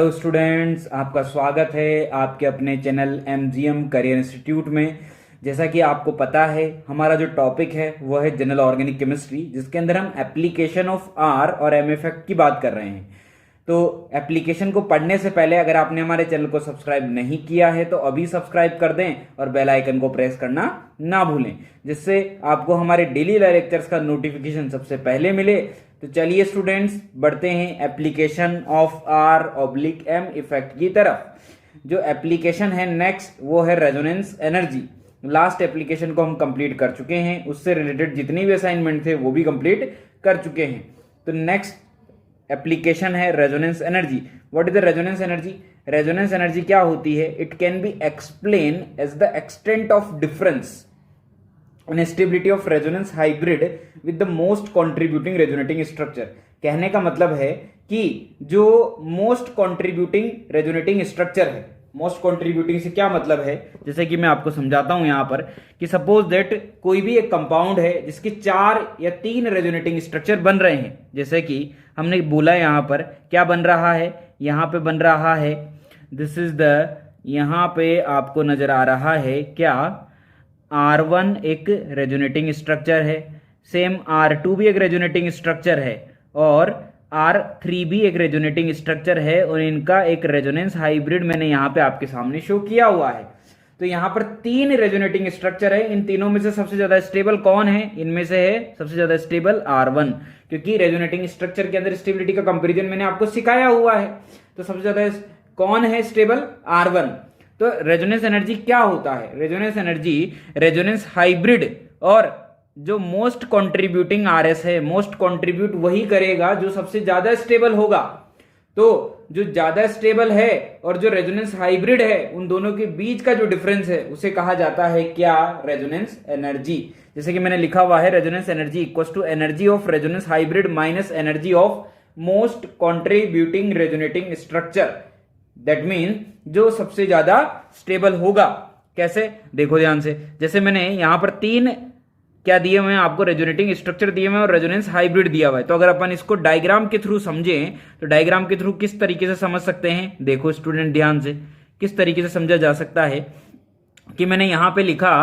Hello students, आपका स्वागत है आपके अपने चैनल एमजीएम करियर इंस्टीट्यूट में। जैसा कि आपको पता है, हमारा जो टॉपिक है वो है जनरल ऑर्गेनिक केमिस्ट्री, जिसके अंदर हम एप्लीकेशन ऑफ आर और एम इफेक्ट की बात कर रहे हैं। तो एप्लीकेशन को पढ़ने से पहले अगर आपने हमारे चैनल को सब्सक्राइब नहीं किया है तो अभी सब्सक्राइब कर दें और बेल आइकन को प्रेस करना ना भूलें, जिससे आपको हमारे डेली लेक्चर्स का नोटिफिकेशन सबसे पहले मिले। तो चलिए स्टूडेंट्स, बढ़ते हैं application of R oblique M effect की तरफ। जो एप्लीकेशन है नेक्स्ट वो है रेजोनेंस एनर्जी। लास्ट एप्लीकेशन को हम कंप्लीट कर चुके हैं, उससे रिलेटेड जितनी भी असाइनमेंट थे वो भी कंप्लीट कर चुके हैं। तो नेक्स्ट एप्लीकेशन है resonance energy. What is the resonance energy? Resonance energy क्या होती है? It can be explain as the extent of difference in stability of resonance hybrid with the most contributing resonating structure. कहने का मतलब है कि जो मोस्ट कॉन्ट्रीब्यूटिंग रेजोनेटिंग स्ट्रक्चर है, मोस्ट कॉन्ट्रीब्यूटिंग से क्या मतलब है, जैसे कि मैं आपको समझाता हूं यहां पर कि सपोज दैट कोई भी एक कंपाउंड है जिसके 4 या 3 रेजोनेटिंग स्ट्रक्चर बन रहे हैं। जैसे कि हमने बोला यहां पर क्या बन रहा है, यहां पे बन रहा है दिस इज द, यहां पे आपको नजर आ रहा है क्या, R1 एक रेजोनेटिंग स्ट्रक्चर है, सेम R2 भी एक रेजोनेटिंग स्ट्रक्चर है और R3 भी एक रेजोनेटिंग स्ट्रक्चर है, और इनका एक रेजोनेंस हाइब्रिड मैंने यहां पे आपके सामने शो किया हुआ है। तो यहां पर 3 रेजोनेटिंग स्ट्रक्चर है। इन तीनों में से सबसे ज्यादा स्टेबल कौन है? इनमें से है सबसे ज्यादा स्टेबल R1, क्योंकि रेजोनेटिंग स्ट्रक्चर के अंदर स्टेबिलिटी का कंपेरिजन मैंने आपको सिखाया हुआ है। तो सबसे ज्यादा कौन है स्टेबल? R1। तो रेजोनेंस एनर्जी क्या होता है? रेजोनेंस एनर्जी रेजोनेंस हाइब्रिड, और जो मोस्ट कंट्रीब्यूटिंग आरएस है, मोस्ट कंट्रीब्यूट वही करेगा जो सबसे ज्यादा स्टेबल होगा। तो जो ज्यादा स्टेबल है और जो रेजोनेंस हाइब्रिड है, उन दोनों के बीच का जो डिफरेंस है उसे कहा जाता है क्या? Resonance energy. जैसे कि मैंने लिखा हुआ है, resonance energy equals to energy of resonance hybrid minus energy of most contributing resonating structure. That mean जो सबसे ज्यादा स्टेबल होगा। कैसे? देखो ध्यान से, जैसे मैंने यहां पर 3 क्या दिए हुए हैं आपको, रेजोनेटिंग स्ट्रक्चर दिए हुए हैं और रेजोनेंस हाइब्रिड दिया हुआ है। तो अगर अपन इसको डायग्राम के थ्रू समझें तो डायग्राम के थ्रू किस तरीके से समझ सकते हैं? देखो स्टूडेंट ध्यान से, किस तरीके से समझा जा सकता है कि मैंने यहां पे लिखा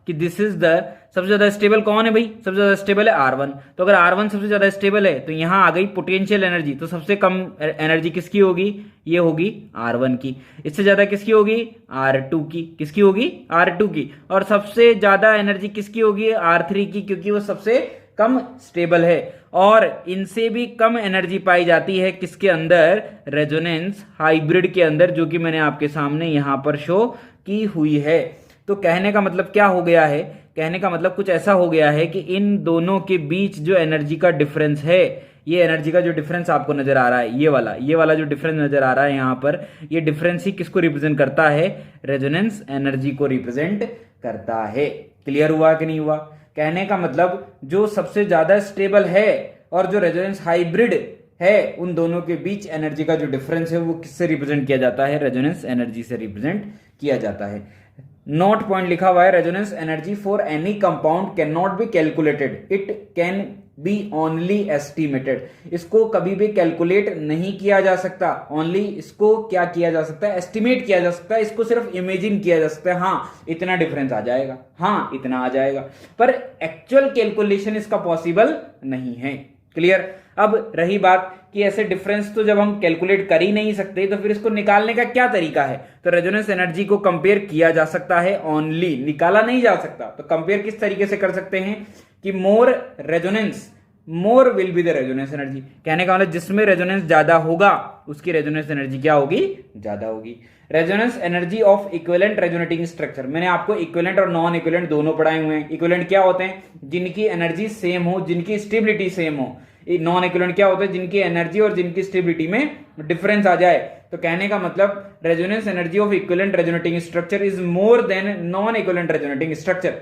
कि दिस इज द, सबसे ज्यादा स्टेबल कौन है भाई? सबसे ज्यादा स्टेबल है R1। तो अगर R1 सबसे ज्यादा स्टेबल है तो यहां आ गई पोटेंशियल एनर्जी, तो सबसे कम एनर्जी किसकी होगी? ये होगी R1 की। इससे ज्यादा किसकी होगी? R2 की। किसकी होगी? R2 की। और सबसे ज्यादा एनर्जी किसकी होगी? R3 की, क्योंकि वो सबसे कम स्टेबल है। और इनसे भी कम एनर्जी पाई जाती है किसके अंदर? रेजोनेंस हाइब्रिड के अंदर, जो कि मैंने आपके सामने यहां पर शो की हुई है। तो कहने का मतलब क्या हो गया है? कहने का मतलब कुछ ऐसा हो गया है कि इन दोनों के बीच जो एनर्जी का डिफरेंस है, ये एनर्जी का जो डिफरेंस आपको नजर आ रहा है, ये वाला जो डिफरेंस नजर आ रहा है यहां पर, ये डिफरेंस ही किसको रिप्रेजेंट करता है? रेजोनेंस एनर्जी को रिप्रेजेंट करता है। क्लियर हुआ कि नहीं हुआ? कहने का मतलब जो सबसे ज्यादा स्टेबल है और जो रेजोनेंस हाइब्रिड है, उन दोनों के बीच एनर्जी का जो डिफरेंस है वो किससे रिप्रेजेंट किया जाता है? रेजोनेंस एनर्जी से रिप्रेजेंट किया जाता है। नोट पॉइंट लिखा हुआ है, resonance energy for any compound can not be calculated, it can B only estimated. इसको कभी भी कैलकुलेट नहीं किया जा सकता, ओनली इसको क्या किया जा सकता है? एस्टिमेट किया जा सकता है। इसको सिर्फ इमेजिन किया जा सकता है, हाँ इतना डिफरेंस आ जाएगा, हाँ इतना आ जाएगा, पर एक्चुअल कैलकुलेशन इसका पॉसिबल नहीं है। क्लियर? अब रही बात कि ऐसे डिफरेंस तो जब हम कैलकुलेट कर ही नहीं सकते, तो फिर इसको निकालने का क्या तरीका है? तो रेजोनेंस एनर्जी को कंपेयर किया जा सकता है ओनली, निकाला नहीं जा सकता। तो कंपेयर किस तरीके से कर सकते हैं कि मोर resonance, more will be the resonance energy. कहने का मतलब जिसमें रेजोनेंस ज्यादा होगा उसकी रेजोनेंस एनर्जी क्या होगी? ज्यादा होगी। Resonance energy of equivalent resonating structure, मैंने आपको इक्विवेलेंट और नॉन इक्विवेलेंट दोनों पढ़ाए हुए हैं। इक्विवेलेंट क्या होते हैं? जिनकी एनर्जी सेम हो, जिनकी स्टेबिलिटी सेम हो। नॉन इक्विवेलेंट क्या होता है? जिनकी एनर्जी और जिनकी स्टेबिलिटी में डिफरेंस आ जाए। तो कहने का मतलब resonance energy of equivalent resonating structure is more than non equivalent resonating structure.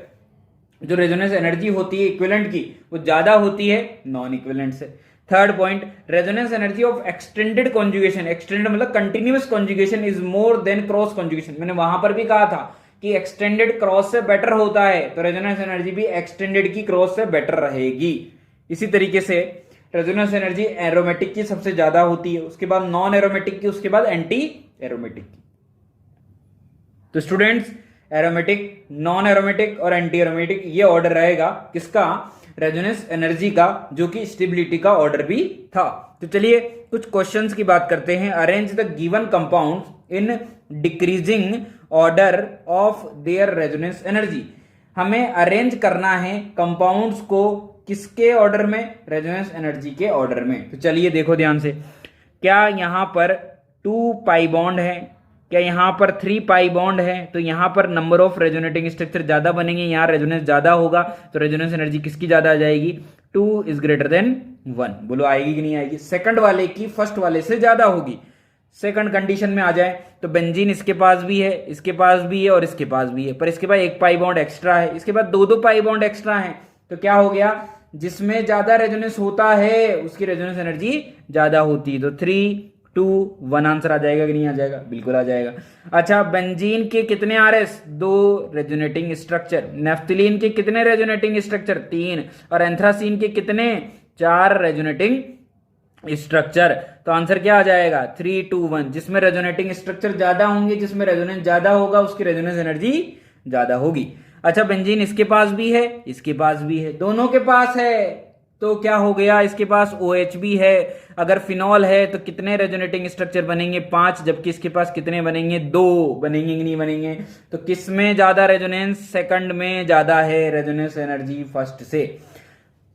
जो रेजोनेंस एनर्जी होती है इक्विवेलेंट की, वो ज्यादा होती है नॉन इक्विवेलेंट से। Third point, resonance energy of extended conjugation, extended मतलब continuous conjugation, is more than cross conjugation. मैंने वहां पर भी कहा था कि एक्सटेंडेड क्रॉस से बेटर होता है, तो रेजोनेंस एनर्जी भी एक्सटेंडेड की क्रॉस से बेटर रहेगी। इसी तरीके से रेजोनेंस एनर्जी एरोमेटिक की सबसे ज्यादा होती है, उसके बाद नॉन एरोमेटिक की, उसके बाद एंटी एरोमेटिक की। तो स्टूडेंट्स एरोमेटिक, नॉन एरोमेटिक और एंटी एरोमेटिक ये ऑर्डर रहेगा किसका, रेजोनेंस एनर्जी का, जो कि स्टेबिलिटी का ऑर्डर भी था। तो चलिए कुछ क्वेश्चंस की बात करते हैं। Arrange the given compounds in decreasing order of their resonance energy. हमें अरेंज करना है कंपाउंड्स को किसके ऑर्डर में, रेजोनेंस एनर्जी के ऑर्डर में। तो चलिए देखो ध्यान से, क्या यहां पर 2 पाई बॉन्ड है, क्या यहां पर 3 पाई बॉन्ड है, तो यहां पर नंबर ऑफ रेजोनेटिंग स्ट्रक्चर ज्यादा बनेंगे, यहां रेजोनेंस ज्यादा होगा, तो रेजोनेंस एनर्जी किसकी ज्यादा आ जाएगी, 2 इज ग्रेटर देन 1। बोलो आएगी कि नहीं आएगी, सेकंड वाले की फर्स्ट वाले से ज्यादा होगी। सेकंड कंडीशन में आ जाए तो बेंजीन इसके पास भी है, इसके पास भी है और इसके पास भी है, पर इसके पास 1 पाई बॉन्ड एक्स्ट्रा है, इसके बाद 2 पाई बॉन्ड एक्स्ट्रा है। तो क्या हो गया, जिसमें ज्यादा रेजोनेंस होता है उसकी रेजोनेंस एनर्जी ज्यादा होती है। तो 3, 2, 1 आंसर आ जाएगा कि नहीं आ जाएगा, बिल्कुल आ जाएगा। अच्छा, बेंजीन के कितने आरएस, 2 रेजोनेटिंग स्ट्रक्चर, नेफ्थलीन के कितने रेजोनेटिंग स्ट्रक्चर, 3, और एंथ्रासीन के कितने, 4 रेजोनेटिंग स्ट्रक्चर। तो आंसर क्या आ जाएगा, 3, 2, 1। जिसमें रेजोनेटिंग स्ट्रक्चर ज्यादा होंगे, जिसमें रेजोनेंस ज्यादा होगा उसकी रेजोनेंस एनर्जी ज्यादा होगी। अच्छा, बेंजीन इसके पास भी है, इसके पास भी है, दोनों के पास है, तो क्या हो गया, इसके पास OH भी है। अगर फिनॉल है तो कितने रेजोनेटिंग स्ट्रक्चर बनेंगे, 5, जबकि इसके पास कितने बनेंगे, 2 बनेंगे कि नहीं बनेंगे। तो किसमें ज्यादा रेजोनेंस, सेकंड में ज्यादा है रेजोनेंस एनर्जी फर्स्ट से।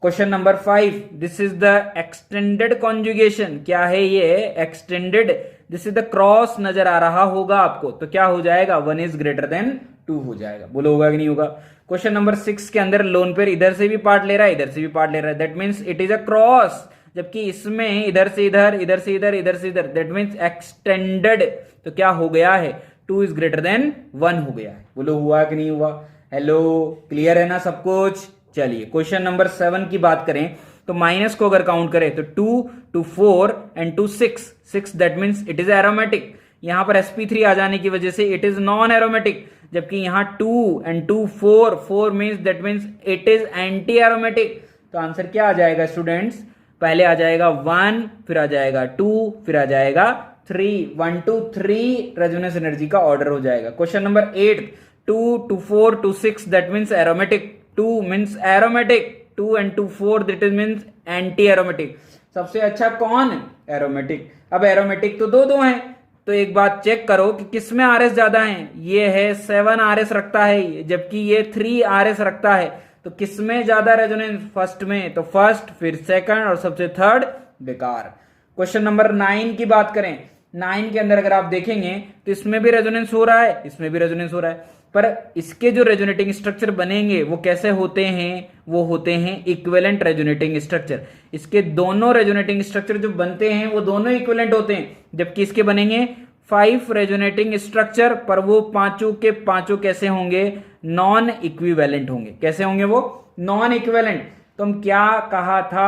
Question number 5, this is the extended conjugation. क्या है ये extended, this is the cross नजर आ रहा होगा आपको, तो क्या हो जाएगा, 1 इज ग्रेटर देन 2 हो जाएगा। बोलो होगा कि नहीं होगा। क्वेश्चन नंबर 6 के अंदर लोन पेयर इधर से भी पार्ट ले रहा है, इधर से भी पार्ट ले रहा है, that means it is a cross, जबकि इसमें इधर से इधर, इधर से इधर, इधर से इधर, दैट मीन्स एक्सटेंडेड। तो क्या हो गया है, 2 इज ग्रेटर देन 1 हो गया है। बोलो हुआ कि नहीं हुआ। हेलो, क्लियर है ना सब कुछ। चलिए क्वेश्चन नंबर 7 की बात करें तो माइनस को अगर काउंट करें तो 2 to 4 and to 6 that means it is aromatic. यहां पर sp3 आ जाने की वजह से इट इज नॉन एरोमेटिक, जबकि यहां 2 and 2 4 means that means it is anti aromatic. तो आंसर क्या आ जाएगा स्टूडेंट्स, पहले आ जाएगा 1, फिर आ जाएगा 2, फिर आ जाएगा 3, 1 to 3 रेजोनेंस एनर्जी का ऑर्डर हो जाएगा। Question number 8, 2 to 4 to 6 that means aromatic, 2 means aromatic, 2 and 2 4 that means anti aromatic. सबसे अच्छा कौन, एरोमेटिक। अब एरोमेटिक तो दो हैं, तो एक बात चेक करो कि किसमें आरएस ज्यादा है। ये है 7 आरएस रखता है, जबकि ये 3 आरएस रखता है। तो किसमें ज्यादा रेजोनेंस, फर्स्ट में, तो फर्स्ट, फिर सेकंड और सबसे थर्ड बेकार। क्वेश्चन नंबर 9 की बात करें, 9 के अंदर अगर आप देखेंगे तो इसमें भी रेजोनेंस हो रहा है, इसमें भी रेजोनेंस हो रहा है, पर इसके जो रेजोनेटिंग स्ट्रक्चर बनेंगे वो कैसे होते हैं, वो होते हैं इक्विवेलेंट रेजोनेटिंग स्ट्रक्चर। इसके दोनों रेजोनेटिंग स्ट्रक्चर जो बनते हैं वो दोनों इक्विवेलेंट होते हैं, जबकि इसके बनेंगे 5 रेजोनेटिंग स्ट्रक्चर, पर वो पांचों के पांचों कैसे होंगे, नॉन इक्विवेलेंट होंगे। कैसे होंगे वो, नॉन इक्विवेलेंट। तो हम क्या कहा था,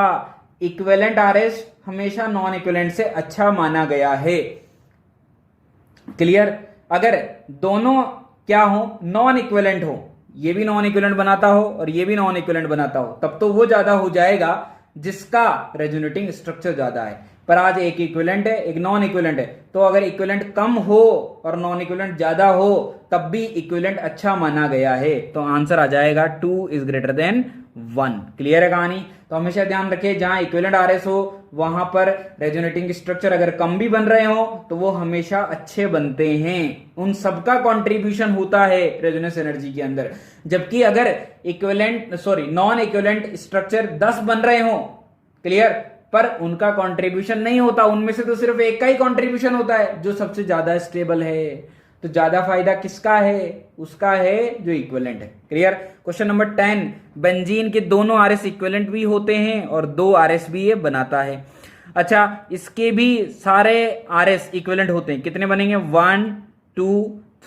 इक्विवेलेंट आरएस हमेशा नॉन इक्विवेलेंट से अच्छा माना गया है। क्लियर। अगर दोनों क्या हो, नॉन इक्विवेलेंट हो, ये भी नॉन इक्विवेलेंट बनाता हो और ये भी नॉन इक्विवेलेंट बनाता हो, तब तो वो ज्यादा हो जाएगा जिसका रेजोनेटिंग स्ट्रक्चर ज्यादा है। पर आज एक इक्विवेलेंट है, एक नॉन इक्विवेलेंट है, तो अगर इक्विवेलेंट कम हो और नॉन इक्विवेलेंट ज्यादा हो तब भी इक्विवेलेंट अच्छा माना गया है। तो आंसर आ जाएगा 2 इज ग्रेटर देन 1। क्लियर है कहानी। तो हमेशा ध्यान रखें, जहां इक्विवेलेंट आरएस हो वहां पर रेजोनेटिंग स्ट्रक्चर अगर कम भी बन रहे हो तो वो हमेशा अच्छे बनते हैं, उन सबका कंट्रीब्यूशन होता है रेजोनेंस एनर्जी के अंदर। जबकि अगर नॉन इक्विवेलेंट स्ट्रक्चर 10 बन रहे हो, क्लियर, पर उनका कंट्रीब्यूशन नहीं होता, उनमें से तो सिर्फ एक का ही कंट्रीब्यूशन होता है जो सबसे ज्यादा स्टेबल है। तो ज्यादा फायदा किसका है, उसका है जो इक्विवेलेंट है। क्लियर। क्वेश्चन नंबर 10, बेंजीन के दोनों आरएस इक्विवेलेंट भी होते हैं और 2 आरएस भी ये बनाता है। अच्छा, इसके भी सारे आरएस इक्विवेलेंट होते हैं, कितने बनेंगे, 1, 2,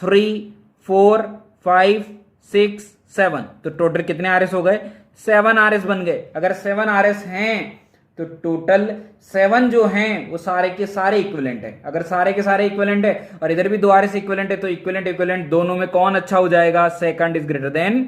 3, 4, 5, 6, 7। तो टोटल कितने आरएस हो गए, 7 आरएस बन गए। अगर 7 आरएस हैं तो टोटल 7 जो हैं वो सारे के सारे इक्विवेलेंट है। अगर सारे के सारे इक्विवेलेंट है और इधर भी 2 आरएस इक्विवेलेंट है तो इक्विवेलेंट दोनों में कौन अच्छा हो जाएगा, second is greater than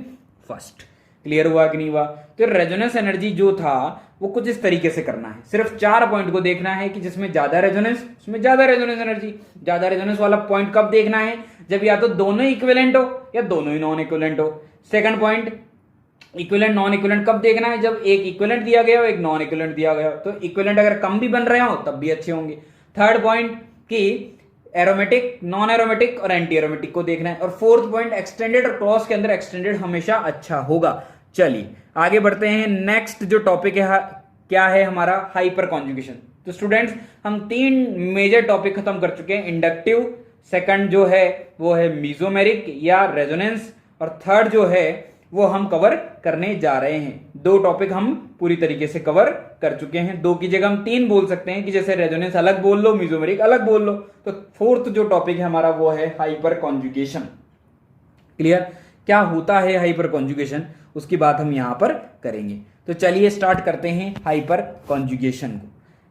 first. Clear हुआ कि नहीं हुआ? तो रेजोनेंस एनर्जी जो था वो कुछ इस तरीके से करना है, सिर्फ 4 पॉइंट को देखना है कि जिसमें ज्यादा रेजोनेंस उसमें ज्यादा रेजोनेंस एनर्जी। ज्यादा रेजोनेंस वाला पॉइंट कब देखना है? जब या तो दोनों इक्विवेलेंट हो या दोनों ही नॉन इक्विवेलेंट हो। Second point, equivalent non equivalent कब देखना है? जब एक इक्विवेलेंट दिया गया हो एक नॉन इक्विवेलेंट दिया गया हो, तो इक्विवेलेंट अगर कम भी बन रहे हो तब भी अच्छे होंगे। थर्ड पॉइंट कि एरोमेटिक, नॉन एरोमेटिक और एंटी एरोमेटिक को देखना है। और फोर्थ पॉइंट, एक्सटेंडेड और क्रॉस के अंदर एक्सटेंडेड हमेशा अच्छा होगा। चलिए आगे बढ़ते हैं। नेक्स्ट जो टॉपिक है क्या है हमारा? Hyper conjugation. तो स्टूडेंट्स हम 3 मेजर टॉपिक खत्म कर चुके हैं। इंडक्टिव, सेकंड जो है वो है मीजोमेरिक या रेजोनेंस, और थर्ड जो है वो हम कवर करने जा रहे हैं। 2 टॉपिक हम पूरी तरीके से कवर कर चुके हैं। 2 की जगह हम 3 बोल सकते हैं कि जैसे रेजोनेंस अलग बोल लो, मीजोमेरिक अलग बोल लो। तो फोर्थ जो टॉपिक है हमारा वो है हाइपर कॉन्जुगेशन। क्लियर? क्या होता है हाइपर कॉन्जुगेशन, उसकी बात हम यहां पर करेंगे। तो चलिए स्टार्ट करते हैं हाइपर कॉन्जुगेशन को।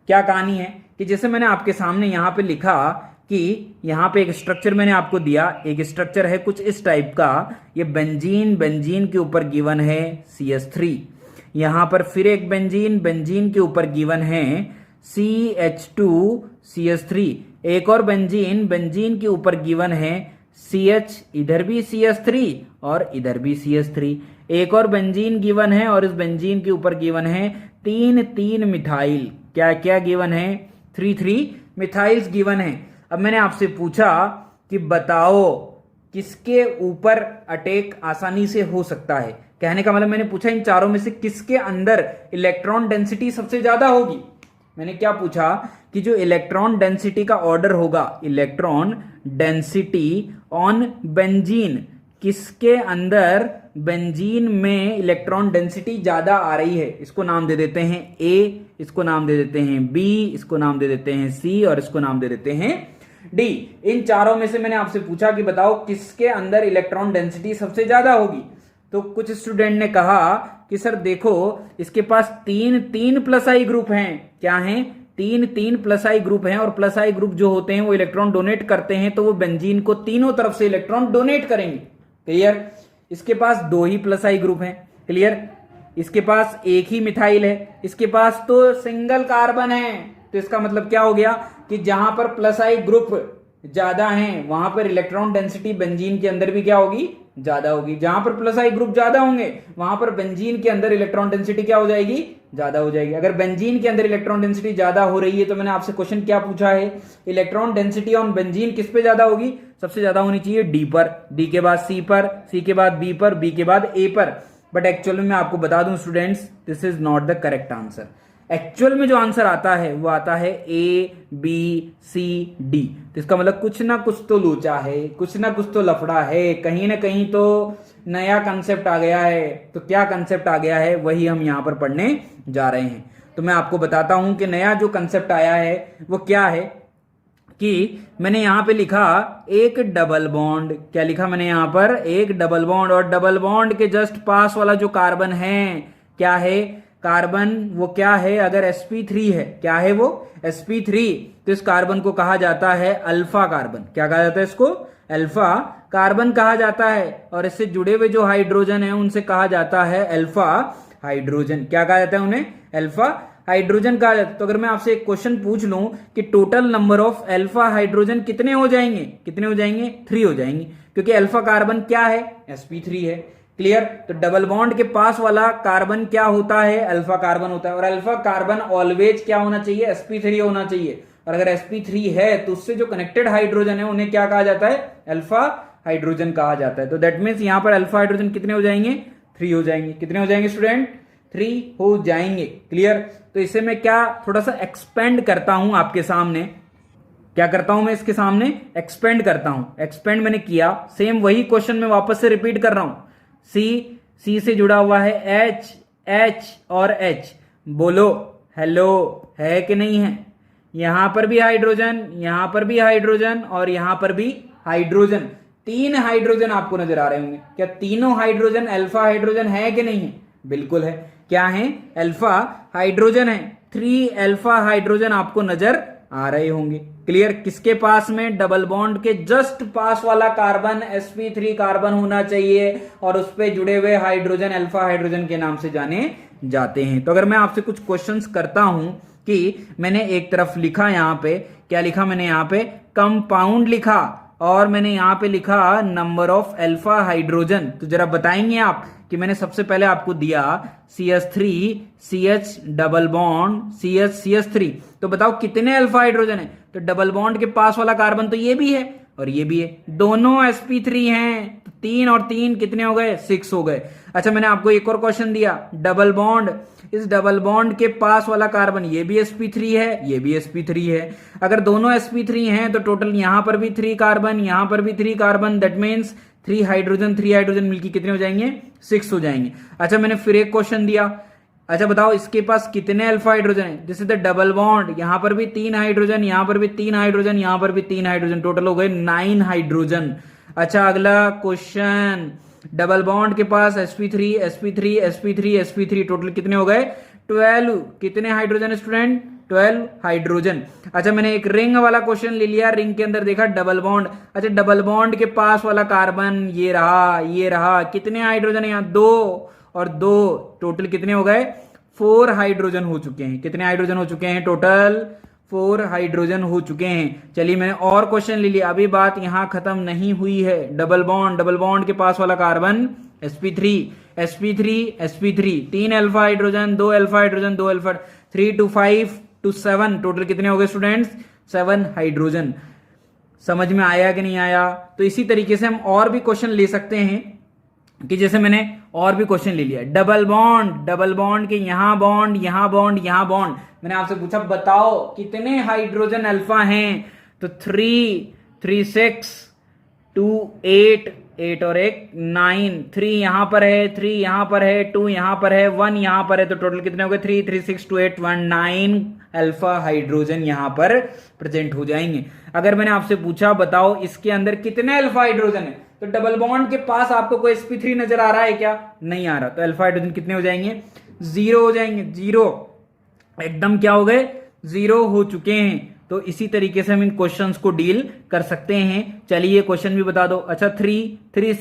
क्या कहानी है कि जैसे मैंने आपके सामने यहां पे लिखा कि यहां पे एक स्ट्रक्चर मैंने आपको दिया, एक स्ट्रक्चर है कुछ इस टाइप का, ये बेंजीन, बेंजीन के ऊपर गिवन है CH3। यहां पर फिर एक बेंजीन, बेंजीन के ऊपर गिवन है CH2CH3। एक और बेंजीन, बेंजीन के ऊपर गिवन है CH, इधर भी CH3 और इधर भी CH3। एक और बेंजीन गिवन है और इस बेंजीन के ऊपर गिवन है 3 मिथाइल। क्या क्या गिवन है? 3 मिथाइल्स गिवन है। अब मैंने आपसे पूछा कि बताओ किसके ऊपर अटैक आसानी से हो सकता है। कहने का मतलब मैंने पूछा इन चारों में से किसके अंदर इलेक्ट्रॉन डेंसिटी सबसे ज्यादा होगी। मैंने क्या पूछा कि जो इलेक्ट्रॉन डेंसिटी का ऑर्डर होगा, इलेक्ट्रॉन डेंसिटी ऑन बेंजीन, किसके अंदर बेंजीन में इलेक्ट्रॉन डेंसिटी ज्यादा आ रही है। इसको नाम दे देते हैं A, इसको नाम दे देते हैं B, इसको नाम दे देते हैं C और इसको नाम दे देते हैं D। इन चारों में से मैंने आपसे पूछा कि बताओ किसके अंदर इलेक्ट्रॉन डेंसिटी सबसे ज्यादा होगी। तो कुछ स्टूडेंट ने कहा कि सर देखो इसके पास 3 प्लस आई ग्रुप हैं। क्या हैं? 3 प्लस आई ग्रुप हैं, और प्लस आई ग्रुप जो होते हैं वो इलेक्ट्रॉन डोनेट करते हैं, तो वो बेंजीन को तीनों तरफ से इलेक्ट्रॉन डोनेट करेंगे। क्लियर? इसके पास 2 ही प्लस आई ग्रुप हैं। क्लियर? इसके पास 1 ही मिथाइल है, इसके पास तो सिंगल कार्बन है। तो इसका मतलब क्या हो गया कि जहां पर प्लस आई ग्रुप ज्यादा हैं वहां पर इलेक्ट्रॉन डेंसिटी बेंजीन के अंदर भी क्या होगी? ज्यादा होगी। जहां पर प्लस आई ग्रुप ज्यादा होंगे वहां पर बेंजीन के अंदर इलेक्ट्रॉन डेंसिटी क्या हो जाएगी? ज्यादा हो जाएगी। अगर बेंजीन के अंदर इलेक्ट्रॉन डेंसिटी ज्यादा हो रही है तो मैंने आपसे क्वेश्चन क्या पूछा है? इलेक्ट्रॉन डेंसिटी ऑन बेंजीन किस पे ज्यादा होगी? सबसे ज्यादा होनी चाहिए D पर, D के बाद C पर, C के बाद B पर, B के बाद A पर। बट एक्चुअल में मैं आपको बता दूं students, this is not the correct answer. Actual में जो आंसर आता है वो आता है A, B, C, D। तो इसका मतलब कुछ ना कुछ तो लोचा है, कुछ ना कुछ तो लफड़ा है, कहीं ना कहीं तो नया कंसेप्ट आ गया है। तो क्या कंसेप्ट आ गया है वही हम यहां पर पढ़ने जा रहे हैं। तो मैं आपको बताता हूं कि नया जो कंसेप्ट आया है वो क्या है कि मैंने यहां पे लिखा एक डबल बॉन्ड। क्या लिखा मैंने यहां पर? एक डबल बॉन्ड, और डबल बॉन्ड के जस्ट पास वाला जो कार्बन है क्या है? कार्बन वो क्या है? अगर sp3 है, क्या है वो? sp3। तो इस कार्बन को कहा जाता है अल्फा कार्बन। क्या कहा जाता है इसको? अल्फा कार्बन कहा जाता है। और इससे जुड़े हुए जो हाइड्रोजन है उनसे कहा जाता है अल्फा हाइड्रोजन। क्या कहा जाता है उन्हें? अल्फा हाइड्रोजन कहा जाता है। तो अगर मैं आपसे एक क्वेश्चन पूछ लूं कि total number of alpha hydrogen कितने हो जाएंगे? कितने हो जाएंगे? 3 हो जाएंगे, क्योंकि अल्फा कार्बन क्या है? sp3 है। क्लियर? तो डबल बॉन्ड के पास वाला कार्बन क्या होता है? अल्फा कार्बन होता है। और अल्फा कार्बन ऑलवेज क्या होना चाहिए? sp3 होना चाहिए। और अगर sp3 है तो उससे जो कनेक्टेड हाइड्रोजन है उन्हें क्या कहा जाता है? अल्फा हाइड्रोजन कहा जाता है। तो दैट मीन्स यहां पर अल्फा हाइड्रोजन कितने हो जाएंगे? 3 हो जाएंगे। कितने हो जाएंगे स्टूडेंट? 3 हो जाएंगे। क्लियर? तो इसे मैं क्या थोड़ा सा एक्सपेंड करता हूं आपके सामने। क्या करता हूं मैं इसके सामने? एक्सपेंड करता हूं। एक्सपेंड मैंने किया, सेम वही क्वेश्चन मैं वापस से रिपीट कर रहा हूं। C से जुड़ा हुआ है H और H। बोलो हेलो, है कि नहीं है? यहां पर भी हाइड्रोजन, यहां पर भी हाइड्रोजन और यहां पर भी हाइड्रोजन। 3 हाइड्रोजन आपको नजर आ रहे होंगे। क्या तीनों हाइड्रोजन अल्फा हाइड्रोजन है कि नहीं है? बिल्कुल है। क्या है? अल्फा हाइड्रोजन है। 3 अल्फा हाइड्रोजन आपको नजर आ रहे होंगे। क्लियर? किसके पास में? डबल बॉन्ड के जस्ट पास वाला कार्बन sp3 कार्बन होना चाहिए और उस पे जुड़े हुए हाइड्रोजन अल्फा हाइड्रोजन के नाम से जाने जाते हैं। तो अगर मैं आपसे कुछ क्वेश्चंस करता हूं कि मैंने एक तरफ लिखा, यहां पे क्या लिखा मैंने, यहां पे कंपाउंड लिखा और मैंने यहां पे लिखा नंबर ऑफ अल्फा हाइड्रोजन, तो जरा बताएंगे आप कि मैंने सबसे पहले आपको दिया CH3 CH double bond CH CH3, तो बताओ कितने अल्फा हाइड्रोजन है? तो डबल बॉन्ड के पास वाला कार्बन तो ये भी है और ये भी है, दोनों sp3 हैं, तो 3 और 3 कितने हो गए? 6 हो गए। अच्छा, मैंने आपको एक और क्वेश्चन दिया, डबल बॉन्ड, इस डबल बॉन्ड के पास वाला कार्बन ये भी sp3 है, ये भी sp3 है। अगर दोनों sp3 हैं तो टोटल यहां पर भी 3 कार्बन, यहां पर भी 3 कार्बन, दैट मीन्स 3 हाइड्रोजन मिलकर कितने हो जाएंगे? 6 हो जाएंगे। अच्छा, मैंने फिर एक क्वेश्चन दिया, अच्छा बताओ इसके पास कितने अल्फा हाइड्रोजन है? This is the double bond, यहां पर भी 3 हाइड्रोजन, यहां पर भी 3 हाइड्रोजन, यहां पर भी 3 हाइड्रोजन, टोटल हो गए 9 हाइड्रोजन। अच्छा, अगला क्वेश्चन, डबल बॉन्ड के पास sp3 sp3 sp3 sp3, total कितने हो गए? 12। कितने हाइड्रोजन स्टूडेंट? 12 हाइड्रोजन। अच्छा, मैंने एक रिंग वाला क्वेश्चन ले लिया, रिंग के अंदर देखा डबल बॉन्ड, अच्छा डबल बॉन्ड के पास वाला कार्बन ये रहा, कितने हाइड्रोजन है? यहाँ 2 और 2, टोटल कितने हो गए? 4 हाइड्रोजन हो चुके हैं। कितने हाइड्रोजन हो चुके हैं? टोटल 4 हाइड्रोजन हो चुके हैं। चलिए मैंने और क्वेश्चन ले लिया, अभी बात यहां खत्म नहीं हुई है। डबल बॉन्ड के पास वाला carbon sp3 sp3 3 alpha hydrogen, 2 alpha hydrogen, 2 alpha, 3 to 5 to 7, total कितने हो गए स्टूडेंट्स? 7 हाइड्रोजन। समझ में आया कि नहीं आया? तो इसी तरीके से हम और भी क्वेश्चन ले सकते हैं कि जैसे मैंने और भी क्वेश्चन ले लिया, डबल बॉन्ड के यहां बॉन्ड, यहां बॉन्ड, यहां बॉन्ड, मैंने आपसे पूछा बताओ कितने हाइड्रोजन अल्फा हैं? तो 3 6 2 8 8 और 1 9, 3 यहां पर है, 3 यहां पर है, 2 यहां पर है, 1 यहां पर है, तो टोटल कितने हो गए? 3 3 6 2 8 1 9 अल्फा हाइड्रोजन यहां पर प्रेजेंट हो जाएंगे। अगर मैंने आपसे पूछा बताओ इसके अंदर कितने अल्फा हाइड्रोजन है, तो डबल बॉन्ड के पास आपको कोई sp3 नजर आ रहा है क्या? नहीं आ रहा, तो अल्फा हाइड्रोजन कितने हो जाएंगे? 0 हो जाएंगे, 0 एकदम क्या हो गए? 0 हो चुके हैं। तो इसी तरीके से हम इन क्वेश्चंस को डील कर सकते हैं। चलिए क्वेश्चन भी बता दो। अच्छा, 3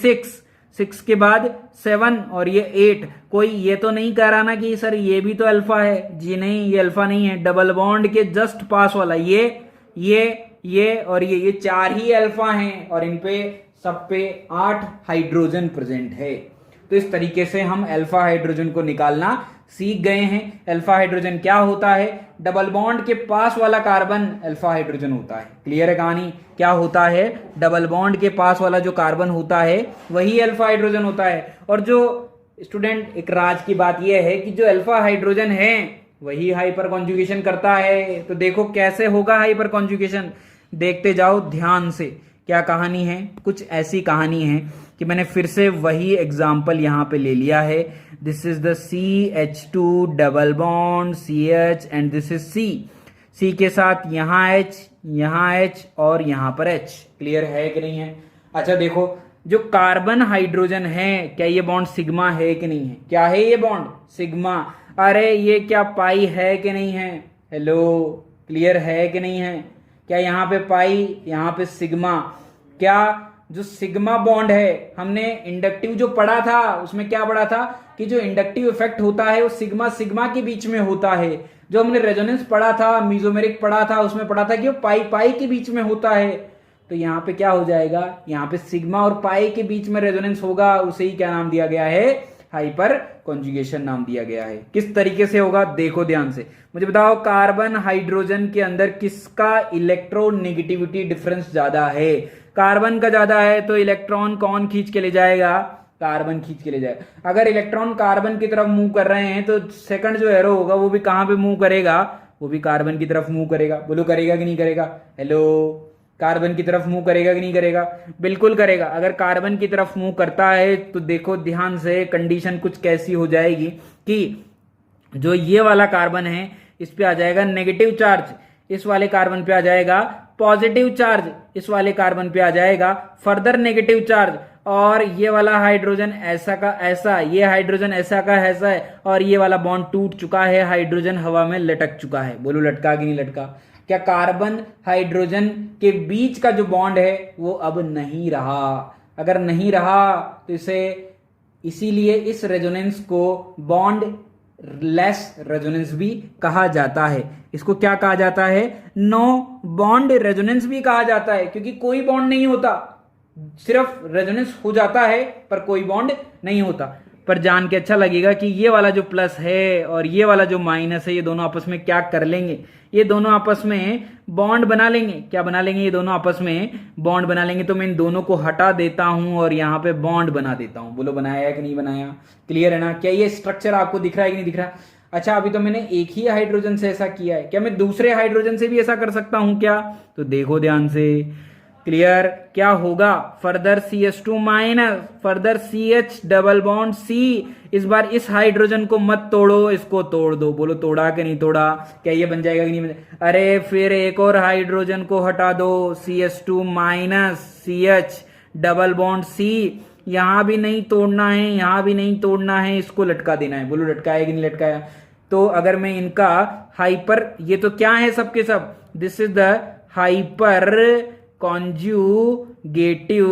6 के बाद 7 और ये 8, कोई ये तो नहीं कह रहा ना कि सर ये भी तो अल्फा है? जी नहीं, ये अल्फा नहीं है। डबल बॉन्ड के जस्ट पास वाला ये और ये 4 ही अल्फा हैं और इन पे सब पे 8 हाइड्रोजन प्रेजेंट है। तो इस तरीके से हम अल्फा हाइड्रोजन को निकालना सीख गए हैं। अल्फा हाइड्रोजन क्या होता है? डबल बॉन्ड के पास वाला कार्बन अल्फा हाइड्रोजन होता है। क्लियर है कहानी? क्या होता है? डबल बॉन्ड के पास वाला जो कार्बन होता है वही अल्फा हाइड्रोजन होता है। और जो स्टूडेंट एक राज की बात यह है कि जो अल्फा हाइड्रोजन है वही हाइपर कॉन्जुगेशन करता है। तो देखो कैसे होगा हाइपर कॉन्जुगेशन, देखते जाओ ध्यान से। क्या कहानी है? कुछ ऐसी कहानी है कि मैंने फिर से वही एग्जाम्पल यहां पे ले लिया है। This is the CH2 double bond CH and this is C के साथ यहां H और यहां पर H। क्लियर है कि नहीं है? अच्छा देखो, जो कार्बन हाइड्रोजन है क्या ये बॉन्ड सिग्मा है कि नहीं है? क्या है ये बॉन्ड? सिग्मा। अरे ये क्या पाई है कि नहीं है? हेलो, क्लियर है कि नहीं है? क्या यहाँ पे पाई, यहाँ पे सिग्मा? क्या जो सिग्मा बॉन्ड है, हमने इंडक्टिव जो पढ़ा था उसमें क्या पढ़ा था कि जो इंडक्टिव इफेक्ट होता है वो सिग्मा सिग्मा के बीच में होता है। जो हमने रेजोनेंस पढ़ा था, मीजोमेरिक पढ़ा था, उसमें पढ़ा था कि वो पाई पाई के बीच में होता है। तो यहाँ पे क्या हो जाएगा? यहाँ पे सिग्मा और पाई के बीच में रेजोनेंस होगा, उसे ही क्या नाम दिया गया है? हाइपर कॉन्जुगेशन नाम दिया गया है। किस तरीके से होगा देखो ध्यान से। मुझे बताओ कार्बन हाइड्रोजन के अंदर किसका इलेक्ट्रोनेगेटिविटी डिफरेंस ज्यादा है? कार्बन का ज्यादा है तो इलेक्ट्रॉन कौन खींच के ले जाएगा? कार्बन खींच के ले जाएगा। अगर इलेक्ट्रॉन कार्बन की तरफ मूव कर रहे हैं तो सेकंड जो एरो होगा वो भी कहां पे मूव करेगा? वो भी कार्बन की तरफ मूव करेगा। बोलो करेगा कि नहीं करेगा? हेलो, कार्बन की तरफ मूव करेगा कि नहीं करेगा? बिल्कुल करेगा। अगर कार्बन की तरफ मूव करता है तो देखो ध्यान से, कंडीशन कुछ कैसी हो जाएगी कि जो ये वाला कार्बन है इस पे आ जाएगा नेगेटिव चार्ज, इस वाले कार्बन पे आ जाएगा पॉजिटिव चार्ज, इस वाले कार्बन पे आ जाएगा फर्दर नेगेटिव चार्ज, और ये वाला हाइड्रोजन ऐसा का ऐसा, ये हाइड्रोजन ऐसा का ऐसा है, और ये वाला बॉन्ड टूट चुका है, हाइड्रोजन हवा में लटक चुका है। बोलो लटका कि नहीं लटका? क्या कार्बन हाइड्रोजन के बीच का जो बॉन्ड है वो अब नहीं रहा। अगर नहीं रहा तो इसीलिए इस रेजोनेंस को बॉन्ड लेस रेजोनेंस भी कहा जाता है। इसको क्या कहा जाता है? नो बॉन्ड रेजोनेंस भी कहा जाता है, क्योंकि कोई बॉन्ड नहीं होता, सिर्फ रेजोनेंस हो जाता है पर कोई बॉन्ड नहीं होता। पर जान के अच्छा लगेगा कि ये वाला जो प्लस है और ये वाला जो माइनस है, ये दोनों आपस में क्या कर लेंगे? ये दोनों आपस में बॉन्ड बना लेंगे। क्या बना लेंगे? ये दोनों आपस में बॉन्ड बना लेंगे। तो मैं इन दोनों को हटा देता हूं और यहां पे बॉन्ड बना देता हूं। बोलो बनाया कि नहीं बनाया? क्लियर है ना? क्या ये स्ट्रक्चर आपको दिख रहा है कि नहीं दिख रहा? अच्छा, अभी तो मैंने एक ही हाइड्रोजन से ऐसा किया है, क्या मैं दूसरे हाइड्रोजन से भी ऐसा कर सकता हूं क्या? तो देखो ध्यान से। क्लियर? क्या होगा? Further CH2 minus, further CH double bond C। इस बार इस हाइड्रोजन को मत तोड़ो, इसको तोड़ दो। बोलो तोड़ा कि नहीं तोड़ा? क्या ये बन जाएगा कि नहीं बन जाएगा? अरे फिर एक और हाइड्रोजन को हटा दो, CH2 minus CH double bond C। यहां भी नहीं तोड़ना है, यहां भी नहीं तोड़ना है, इसको लटका देना है। बोलो लटकाया कि नहीं लटकाया? तो अगर मैं इनका हाइपर, ये तो क्या है सबके सब, this is the hyper conjugative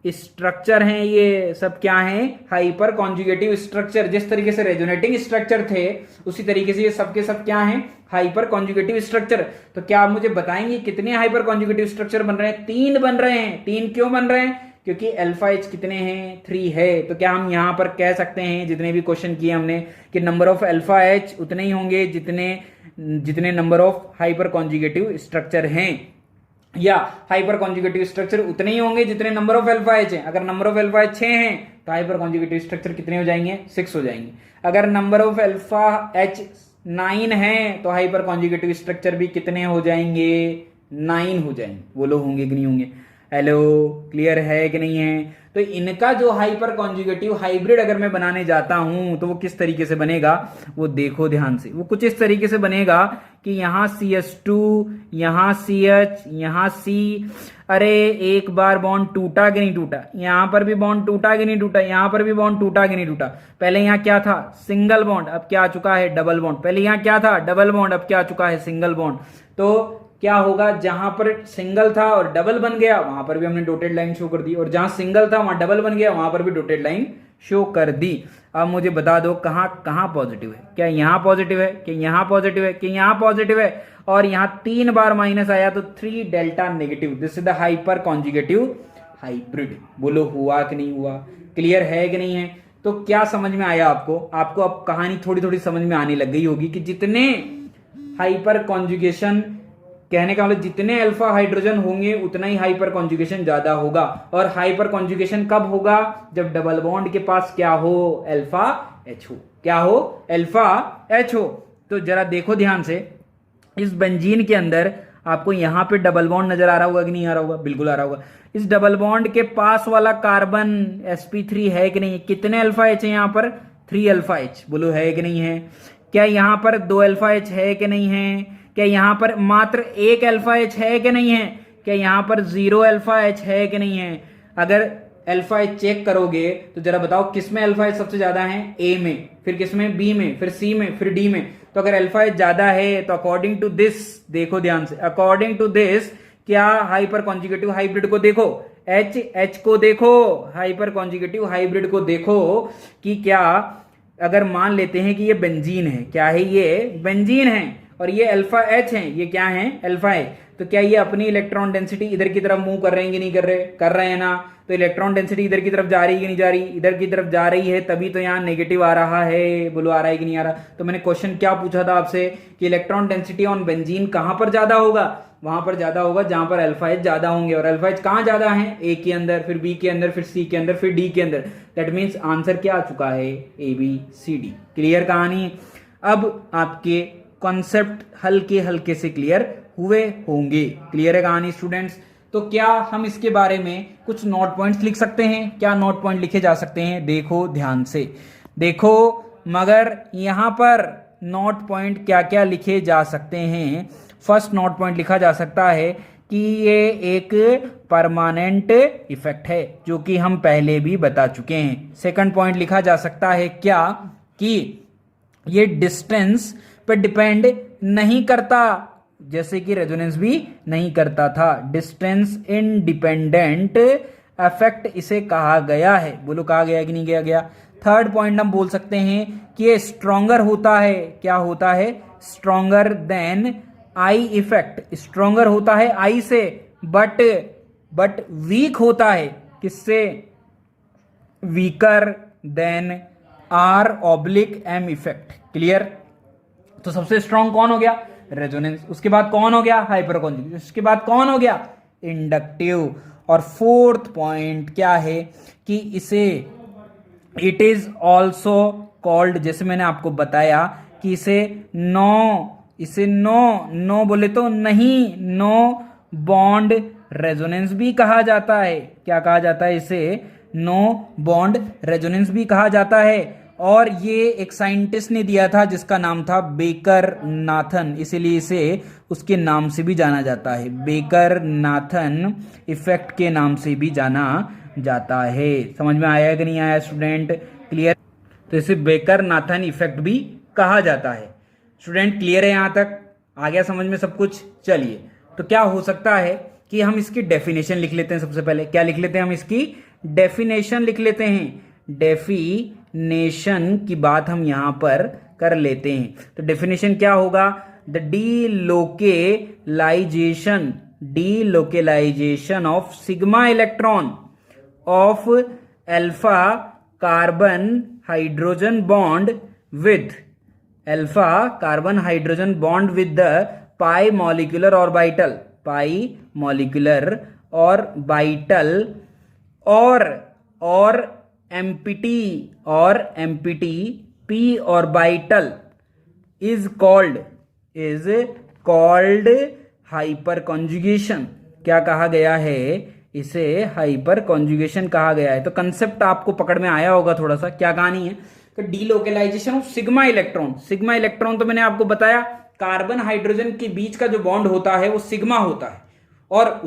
structure हैं। ये सब क्या है? Hyper conjugative structure. जिस तरीके से रेजोनेटिंग स्ट्रक्चर थे उसी तरीके से ये सबके सब क्या हैं? Hyper conjugative structure. तो क्या आप मुझे बताएंगे कितने हाइपर कॉन्जुगेटिव स्ट्रक्चर बन रहे हैं? 3 बन रहे हैं। 3 क्यों बन रहे हैं? क्योंकि अल्फा एच कितने हैं? 3 है। तो क्या हम यहां पर कह सकते हैं, जितने भी क्वेश्चन किए हमने, कि नंबर ऑफ अल्फा एच उतने ही होंगे जितने number of hyper conjugative structure हैं, या हाइपर कॉन्जुगेटिव स्ट्रक्चर उतने ही होंगे जितने नंबर ऑफ अल्फा एच हैं। अगर नंबर ऑफ अल्फा एच 6 हैं तो हाइपर कॉन्जुगेटिव स्ट्रक्चर कितने हो जाएंगे? 6 हो जाएंगे। अगर नंबर ऑफ अल्फा एच 9 है तो हाइपर कॉन्जुगेटिव स्ट्रक्चर भी कितने हो जाएंगे? 9 हो जाएंगे। बोलो होंगे कि नहीं होंगे? हेलो, क्लियर है कि नहीं है? तो इनका जो हाइपर कॉन्जुगेटिव हाइब्रिड अगर मैं बनाने जाता हूं तो वो किस तरीके से बनेगा? वो देखो ध्यान से। वो कुछ इस तरीके से बनेगा कि यहां CH2, यहां CH, यहां C। अरे एक बार बॉन्ड टूटा कि नहीं टूटा? यहां पर भी बॉन्ड टूटा कि नहीं टूटा? यहां पर भी बॉन्ड टूटा कि नहीं टूटा? पहले यहां क्या था? सिंगल बॉन्ड, अब क्या आ चुका है? Double bond. पहले यहां क्या था? डबल बॉन्ड, अब क्या आ चुका है? Single bond. तो क्या होगा? जहां पर सिंगल था और डबल बन गया वहां पर भी हमने डॉटेड लाइन शो कर दी, और जहां सिंगल था वहां डबल बन गया वहां पर भी डॉटेड लाइन शो कर दी। अब मुझे बता दो कहां कहां पॉजिटिव है? क्या यहां पॉजिटिव है? क्या यहां पॉजिटिव है? क्या यहां पॉजिटिव है? और यहां 3 बार माइनस आया तो 3 delta negative. This is the hyper conjugative hybrid. बोलो हुआ कि नहीं हुआ? क्लियर है कि नहीं है? तो क्या समझ में आया आपको? आपको अब कहानी थोड़ी थोड़ी समझ में आने लग गई होगी कि जितने हाइपर कॉन्जुगेशन, कहने का मतलब जितने अल्फा हाइड्रोजन होंगे उतना ही हाइपर कॉन्जुगेशन ज्यादा होगा। और हाइपर कॉन्जुगेशन कब होगा? जब डबल बॉन्ड के पास क्या हो? अल्फा एच हो। क्या हो? अल्फा एच हो। तो जरा देखो ध्यान से, इस बेंजीन के अंदर आपको यहां पे डबल बॉन्ड नजर आ रहा होगा कि नहीं आ रहा होगा? बिल्कुल आ रहा होगा। इस डबल बॉन्ड के पास वाला कार्बन sp3 है कि नहीं? कितने अल्फा एच है यहां पर? 3 अल्फा एच। बोलो है कि नहीं है? क्या यहां पर 2 अल्फा एच है कि नहीं है? क्या यहां पर मात्र 1 अल्फा एच है कि नहीं है? क्या यहां पर 0 अल्फा एच है कि नहीं है? अगर अल्फा एच चेक करोगे तो जरा बताओ किसमें अल्फा एच सबसे ज्यादा है? ए में, फिर किसमें? बी में, फिर सी में, फिर डी में। तो अगर अल्फा एच ज्यादा है तो अकॉर्डिंग टू दिस, देखो ध्यान से, अकॉर्डिंग टू दिस क्या हाइपर कॉन्जुगेटिव हाइब्रिड को देखो, एच को देखो, हाइपर कॉन्जुगेटिव हाइब्रिड को देखो कि क्या, अगर मान लेते हैं कि ये बेंजीन है, क्या है? ये बेंजीन है और ये अल्फा एच है, ये क्या है? Alpha H. तो क्या ये अपनी इलेक्ट्रॉन डेंसिटी इधर की तरफ मूव कर रहे हैं कि नहीं कर रहे? कर रहे हैं ना। तो इलेक्ट्रॉन डेंसिटी इधर की तरफ जा रही है कि नहीं जा रही? इधर की तरफ जा रही है, तभी तो यहाँ नेगेटिव आ रहा है। बोलो आ रहा है कि नहीं आ रहा? तो मैंने क्वेश्चन क्या पूछा था आपसे कि इलेक्ट्रॉन डेंसिटी ऑन बेंजीन कहां पर ज्यादा होगा? वहां पर ज्यादा होगा जहां पर अल्फा एच ज्यादा होंगे। और अल्फा एच कहां ज्यादा है? ए के अंदर, फिर बी के अंदर, फिर सी के अंदर, फिर डी के अंदर। दैट मीन्स आंसर क्या आ चुका है? A B C D. Clear कहानी? अब आपके कॉन्सेप्ट हल्के हल्के से क्लियर हुए होंगे। क्लियर है कहानी स्टूडेंट्स? तो क्या हम इसके बारे में कुछ नोट पॉइंट्स लिख सकते हैं? क्या नोट पॉइंट लिखे जा सकते हैं? देखो ध्यान से, देखो, मगर यहां पर नोट पॉइंट क्या क्या लिखे जा सकते हैं? फर्स्ट नोट पॉइंट लिखा जा सकता है कि ये एक परमानेंट इफेक्ट है, जो कि हम पहले भी बता चुके हैं। सेकंड पॉइंट लिखा जा सकता है क्या, कि ये डिस्टेंस पर डिपेंड नहीं करता। जैसे कि रेजोनेंस भी नहीं करता था। डिस्टेंस इंडिपेंडेंट इफेक्ट इसे कहा गया है। बोलो कहा गया कि नहीं गया गया। थर्ड पॉइंट हम बोल सकते हैं कि ये स्ट्रॉन्गर होता है। क्या होता है? Stronger than I effect. Stronger होता है आई से, बट वीक होता है किससे? Weaker than R oblique M effect. Clear? तो सबसे स्ट्रॉन्ग कौन हो गया? रेजोनेंस। उसके बाद कौन हो गया? Hyper conjugation. उसके बाद कौन हो गया? इंडक्टिव। और फोर्थ पॉइंट क्या है कि इसे इट इज ऑल्सो कॉल्ड, जैसे मैंने आपको बताया कि इसे नो बोले तो नहीं, नो बॉन्ड रेजोनेंस भी कहा जाता है। क्या कहा जाता है? इसे नो बॉन्ड रेजोनेंस भी कहा जाता है। और ये एक साइंटिस्ट ने दिया था जिसका नाम था बेकर नाथन, इसीलिए इसे उसके नाम से भी जाना जाता है। बेकर नाथन इफेक्ट के नाम से भी जाना जाता है। समझ में आया कि नहीं आया स्टूडेंट? क्लियर? तो इसे बेकर नाथन इफेक्ट भी कहा जाता है। स्टूडेंट क्लियर है? यहां तक आ गया समझ में सब कुछ? चलिए, तो क्या हो सकता है कि हम इसकी डेफिनेशन लिख लेते हैं। सबसे पहले क्या लिख लेते हैं? हम इसकी डेफिनेशन लिख लेते हैं। डेफिनेशन की बात हम यहां पर कर लेते हैं। तो डेफिनेशन क्या होगा? The delocalization of sigma electron of alpha carbon hydrogen bond with the pi molecular orbital और empty p orbital is called hyper conjugation. क्या कहा गया है? इसे हाइपर कॉन्जुगेशन कहा गया है। तो कंसेप्ट आपको पकड़ में आया होगा थोड़ा सा। क्या कहानी है? तो डीलोकेलाइजेशन ऑफ सिग्मा इलेक्ट्रॉन तो मैंने आपको बताया कार्बन हाइड्रोजन के बीच का जो बॉन्ड होता है वो सिग्मा होता है, और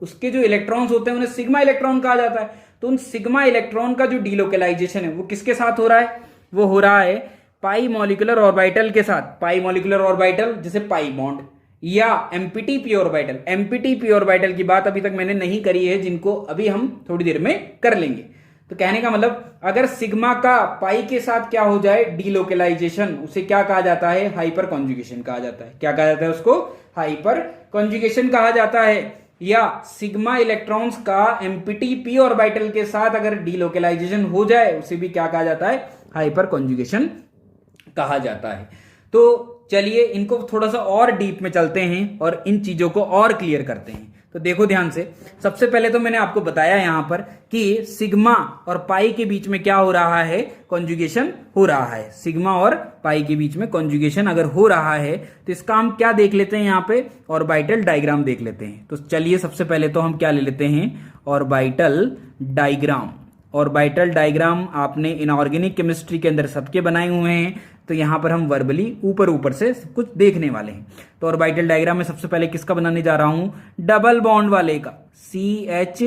उसके जो इलेक्ट्रॉन्स होते हैं उन्हें सिग्मा इलेक्ट्रॉन कहा जाता है। तो उन सिग्मा इलेक्ट्रॉन का जो डीलोकेलाइजेशन है वो किसके साथ हो रहा है? वो हो रहा है पाई मॉलिक्यूलर ऑर्बिटल के साथ। पाई मॉलिक्यूलर ऑर्बिटल जैसे पाई बॉन्ड, या empty P orbital. Empty P orbital की बात अभी तक मैंने नहीं करी है, जिनको अभी हम थोड़ी देर में कर लेंगे। तो कहने का मतलब अगर सिग्मा का पाई के साथ क्या हो जाए डीलोकेलाइजेशन, उसे क्या कहा जाता है? हाइपर कॉन्जुगेशन कहा जाता है। क्या कहा जाता है उसको? हाइपर कॉन्जुगेशन कहा जाता है। या सिग्मा इलेक्ट्रॉन्स का एम्पिटी पी ऑर्बिटल के साथ अगर डीलोकेलाइजेशन हो जाए उसे भी क्या कहा जाता है? हाइपर कॉन्जुगेशन कहा जाता है। तो चलिए इनको थोड़ा सा और डीप में चलते हैं और इन चीजों को और क्लियर करते हैं। तो देखो ध्यान से, सबसे पहले तो मैंने आपको बताया यहां पर कि सिग्मा और पाई के बीच में क्या हो रहा है? कॉन्जुगेशन हो रहा है। सिग्मा और पाई के बीच में कॉन्जुगेशन अगर हो रहा है तो इसका हम क्या देख लेते हैं? यहां पे ऑर्बिटल डायग्राम देख लेते हैं। तो चलिए सबसे पहले तो हम क्या ले लेते हैं? Orbital diagram. ऑर्बिटल डायग्राम आपने इनऑर्गेनिक केमिस्ट्री के अंदर सबके बनाए हुए हैं, तो यहां पर हम वर्बली ऊपर से सब कुछ देखने वाले हैं। तो ऑर्बिटल डायग्राम में सबसे पहले किसका बनाने जा रहा हूं? डबल बॉन्ड वाले का। CH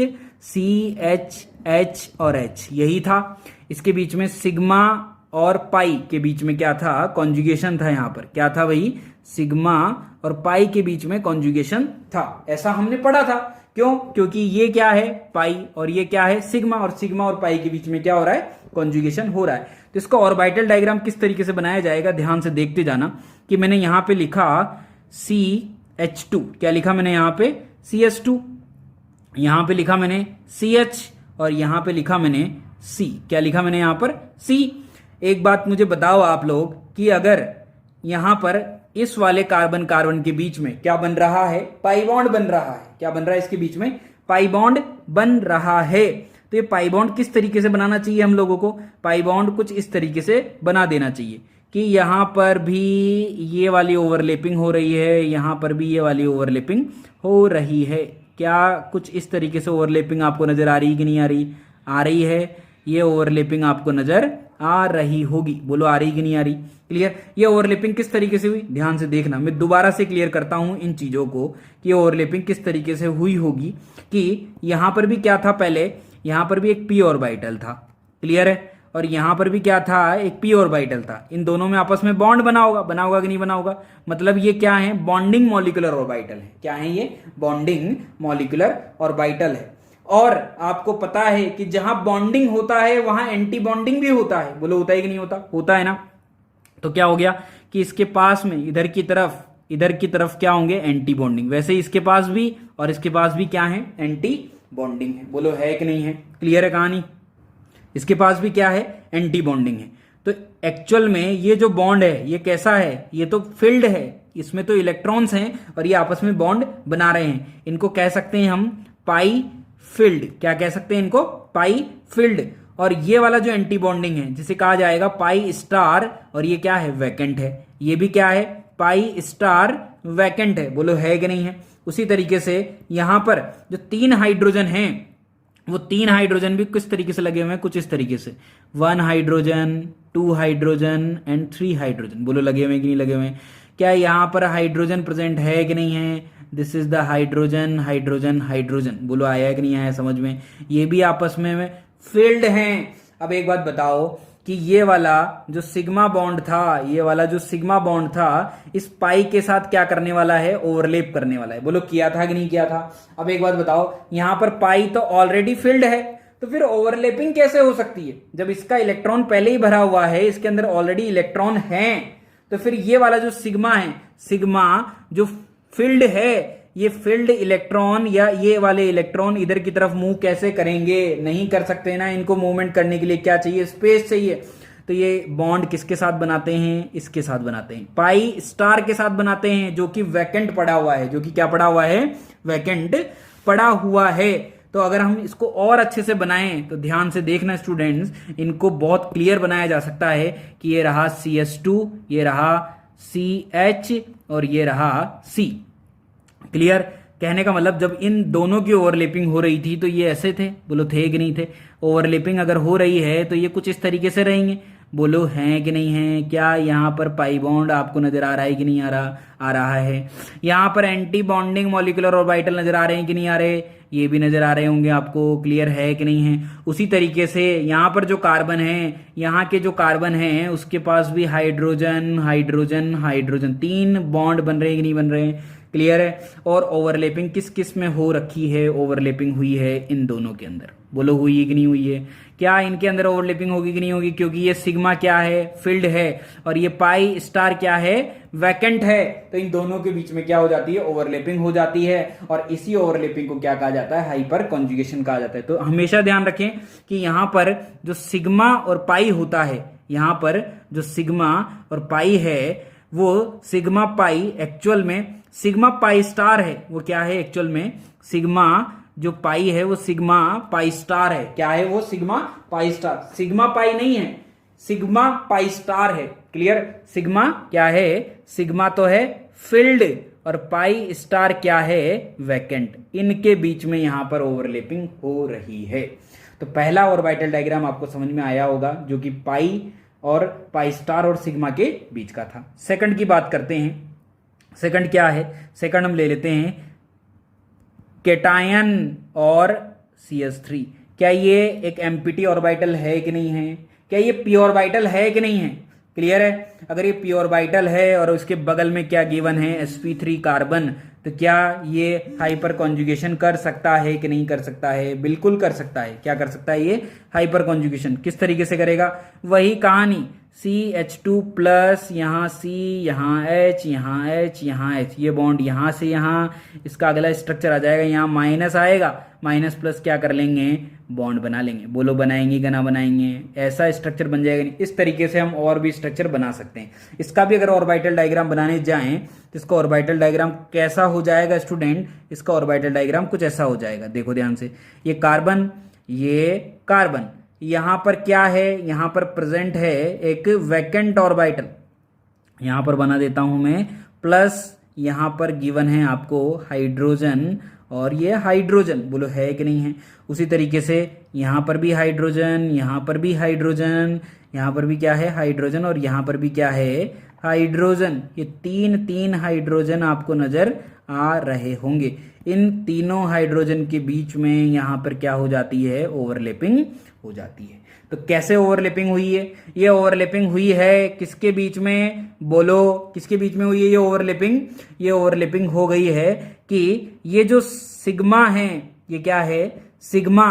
और H यही था। इसके बीच में सिग्मा और पाई के बीच में क्या था? कॉन्जुगेशन था। यहां पर क्या था भाई? सिग्मा और पाई के बीच में कॉन्जुगेशन था। ऐसा हमने पढ़ा था। क्यों? क्योंकि ये क्या है? पाई, और ये क्या है? सिग्मा, और सिग्मा और पाई के बीच में क्या हो रहा है? कॉन्जुगेशन हो रहा है। तो इसका ऑर्बिटल डायग्राम किस तरीके से बनाया जाएगा ध्यान से देखते जाना कि मैंने यहां पे लिखा CH2। क्या लिखा मैंने यहां पे? CH2। यहां पे लिखा मैंने CH, और यहां पे लिखा मैंने C। क्या लिखा मैंने यहां पर? C। एक बात मुझे बताओ आप लोग कि अगर यहां पर इस वाले कार्बन के बीच में क्या बन रहा है? पाई बॉन्ड बन रहा है। क्या बन रहा है? इसके बीच में पाई बॉन्ड बन रहा है। तो ये पाई बॉन्ड किस तरीके से बनाना चाहिए हम लोगों को? पाई बॉन्ड कुछ इस तरीके से बना देना चाहिए कि यहां पर भी ये वाली ओवरलैपिंग हो रही है, यहां पर भी ये वाली ओवरलैपिंग हो रही है। क्या कुछ इस तरीके से ओवरलैपिंग आपको नजर आ रही है कि नहीं आ रही? आ रही है। ये ओवरलैपिंग आपको नजर आ रही होगी। बोलो आ रही कि नहीं आ रही? क्लियर? ये ओवरलैपिंग किस तरीके से हुई ध्यान से देखना। मैं दोबारा से क्लियर करता हूं इन चीजों को कि ओवरलैपिंग किस तरीके से हुई होगी। कि यहां पर भी क्या था? पहले यहां पर भी एक पी ऑर्बिटल था। क्लियर है? और यहाँ पर भी क्या था, एक पी ऑर्बिटल था। इन दोनों में आपस में बॉन्ड बना होगा कि नहीं बना होगा, मतलब ये क्या है, बॉन्डिंग मॉलिक्यूलर ऑर्बिटल है। क्या है ये, बॉन्डिंग मॉलिक्यूलर ऑर्बिटल है। और आपको पता है कि जहां बॉन्डिंग होता है वहां एंटी बॉन्डिंग भी होता है। बोलो होता है कि नहीं होता, होता है ना। तो क्या हो गया कि इसके पास में इधर की तरफ क्या होंगे, एंटी बॉन्डिंग। वैसे इसके पास भी और इसके पास भी क्या है, एंटी बॉन्डिंग है। बोलो है कि नहीं है, क्लियर है कहानी। इसके पास भी क्या है, एंटी बॉन्डिंग है। तो एक्चुअल में ये जो बॉन्ड है ये कैसा है, ये तो फील्ड है, इसमें तो इलेक्ट्रॉन्स हैं और ये आपस में बॉन्ड बना रहे हैं। इनको कह सकते हैं हम पाई फील्ड। क्या कह सकते हैं इनको, पाई फील्ड। और ये वाला जो एंटी बॉन्डिंग है जिसे कहा जाएगा पाई स्टार, और ये क्या है, वैकेंट है। ये भी क्या है, पाई स्टार वैकेंट है। बोलो है कि नहीं है। उसी तरीके से यहां पर जो 3 हाइड्रोजन हैं, वो 3 हाइड्रोजन भी किस तरीके से लगे हुए हैं, कुछ इस तरीके से, 1 हाइड्रोजन, 2 हाइड्रोजन एंड 3 हाइड्रोजन। बोलो लगे हुए कि नहीं लगे हुए। क्या यहां पर हाइड्रोजन प्रेजेंट है कि नहीं है, this is the hydrogen hydrogen hydrogen. बोलो आया कि नहीं आया समझ में। ये भी आपस में फील्ड हैं। अब एक बात बताओ कि ये वाला जो सिग्मा बॉन्ड था, ये वाला जो सिग्मा बॉन्ड था, इस पाई के साथ क्या करने वाला है, ओवरलैप करने वाला है। बोलो किया था कि नहीं किया था। अब एक बात बताओ, यहां पर पाई तो ऑलरेडी फील्ड है, तो फिर ओवरलैपिंग कैसे हो सकती है। जब इसका इलेक्ट्रॉन पहले ही भरा हुआ है, इसके अंदर ऑलरेडी इलेक्ट्रॉन है, तो फिर ये वाला जो सिग्मा है, सिग्मा जो फील्ड है, ये फील्ड इलेक्ट्रॉन या ये वाले इलेक्ट्रॉन इधर की तरफ मूव कैसे करेंगे, नहीं कर सकते ना। इनको मूवमेंट करने के लिए क्या चाहिए, स्पेस चाहिए। तो ये बॉन्ड किसके साथ बनाते हैं, इसके साथ बनाते हैं, पाई स्टार के साथ बनाते हैं, जो कि वैकेंट पड़ा हुआ है, जो कि क्या पड़ा हुआ है, वैकेंट पड़ा हुआ है। तो अगर हम इसको और अच्छे से बनाएं तो ध्यान से देखना स्टूडेंट्स, इनको बहुत क्लियर बनाया जा सकता है कि ये रहा CH2, ये रहा CH और ये रहा C। क्लियर। कहने का मतलब जब इन दोनों की ओवरलैपिंग हो रही थी तो ये ऐसे थे। बोलो थे कि नहीं थे। ओवरलैपिंग अगर हो रही है तो ये कुछ इस तरीके से रहेंगे। बोलो हैं कि नहीं है। क्या यहाँ पर पाई बॉन्ड आपको नजर आ रहा है कि नहीं आ रहा है। यहाँ पर एंटी बॉन्डिंग मॉलिक्यूलर ऑर्बिटल नजर आ रहे हैं कि नहीं आ रहे, ये भी नजर आ रहे होंगे आपको। क्लियर है कि नहीं है। उसी तरीके से यहाँ पर जो कार्बन है, यहाँ के जो कार्बन है उसके पास भी हाइड्रोजन हाइड्रोजन हाइड्रोजन 3 बॉन्ड बन रहे हैं कि नहीं बन रहे हैं। क्लियर है। और ओवरलैपिंग किस किस में हो रखी है, ओवरलैपिंग हुई है इन दोनों के अंदर। बोलो हुई है कि नहीं हुई है। क्या इनके अंदर ओवरलैपिंग होगी कि नहीं होगी, क्योंकि ये सिग्मा क्या है, फील्ड है, और ये पाई स्टार क्या है, वैकेंट है। तो इन दोनों के बीच में क्या हो जाती है, ओवरलैपिंग हो जाती है। और इसी ओवरलैपिंग को क्या कहा जाता है, हाइपर कॉन्जुगेशन कहा जाता है। तो हमेशा ध्यान रखें कि यहां पर जो सिग्मा और पाई होता है, यहां पर जो सिग्मा और पाई है वो सिग्मा पाई एक्चुअल में सिग्मा पाई स्टार है। वो क्या है एक्चुअल में, सिग्मा जो पाई है वो सिग्मा पाई स्टार है। क्या है वो, sigma pi star. Sigma pi नहीं है, सिग्मा पाई स्टार है। क्लियर। सिग्मा क्या है, सिग्मा तो है फील्ड, और पाई स्टार क्या है, वैकेंट। इनके बीच में यहां पर ओवरलैपिंग हो रही है। तो पहला ऑर्बिटल डायग्राम आपको समझ में आया होगा, जो कि पाई और पाई स्टार और सिग्मा के बीच का था। सेकंड की बात करते हैं। सेकंड क्या है, सेकंड हम ले लेते हैं केटायन और CH3। क्या ये एक एम्प्टी ऑर्बिटल है कि नहीं है, क्या ये पी ऑर्बिटल है कि नहीं है। क्लियर है। अगर ये पी ऑर्बिटल है और उसके बगल में क्या गिवन है, sp3 कार्बन, तो क्या ये हाइपर कॉन्जुगेशन कर सकता है कि नहीं कर सकता है, बिल्कुल कर सकता है। क्या कर सकता है ये, हाइपर कॉन्जुगेशन। किस तरीके से करेगा, वही कहानी, CH2 प्लस यहाँ C, यहाँ H, यहाँ H, यहाँ H, ये बॉन्ड यहाँ से यहाँ, इसका अगला स्ट्रक्चर आ जाएगा, यहाँ माइनस आएगा, माइनस प्लस क्या कर लेंगे, बॉन्ड बना लेंगे। बोलो बनाएंगे कि ना बनाएंगे, ऐसा स्ट्रक्चर बन जाएगा नहीं। इस तरीके से हम और भी स्ट्रक्चर बना सकते हैं। इसका भी अगर ऑर्बिटल डायग्राम बनाने जाएं तो इसका ऑर्बिटल डायग्राम कैसा हो जाएगा स्टूडेंट, इसका ऑर्बिटल डायग्राम कुछ ऐसा हो जाएगा। देखो ध्यान से, ये कार्बन, ये कार्बन, यहां पर क्या है, यहां पर प्रेजेंट है एक वैकेंट ऑर्बिटल, यहां पर बना देता हूं मैं, प्लस यहां पर गिवन है आपको हाइड्रोजन और ये हाइड्रोजन। बोलो है कि नहीं है। उसी तरीके से यहां पर भी हाइड्रोजन, यहां पर भी हाइड्रोजन, यहां पर भी क्या है, हाइड्रोजन, और यहां पर भी क्या है, हाइड्रोजन। ये तीन हाइड्रोजन आपको नजर आ रहे होंगे। इन तीनों हाइड्रोजन के बीच में यहाँ पर क्या हो जाती है, ओवरलैपिंग हो जाती है। तो कैसे ओवरलैपिंग हुई है, ये ओवरलैपिंग हुई है किसके बीच में, बोलो किसके बीच में हुई है ये ओवरलैपिंग, ये ओवरलैपिंग हो गई है कि ये जो सिग्मा है ये क्या है, सिग्मा,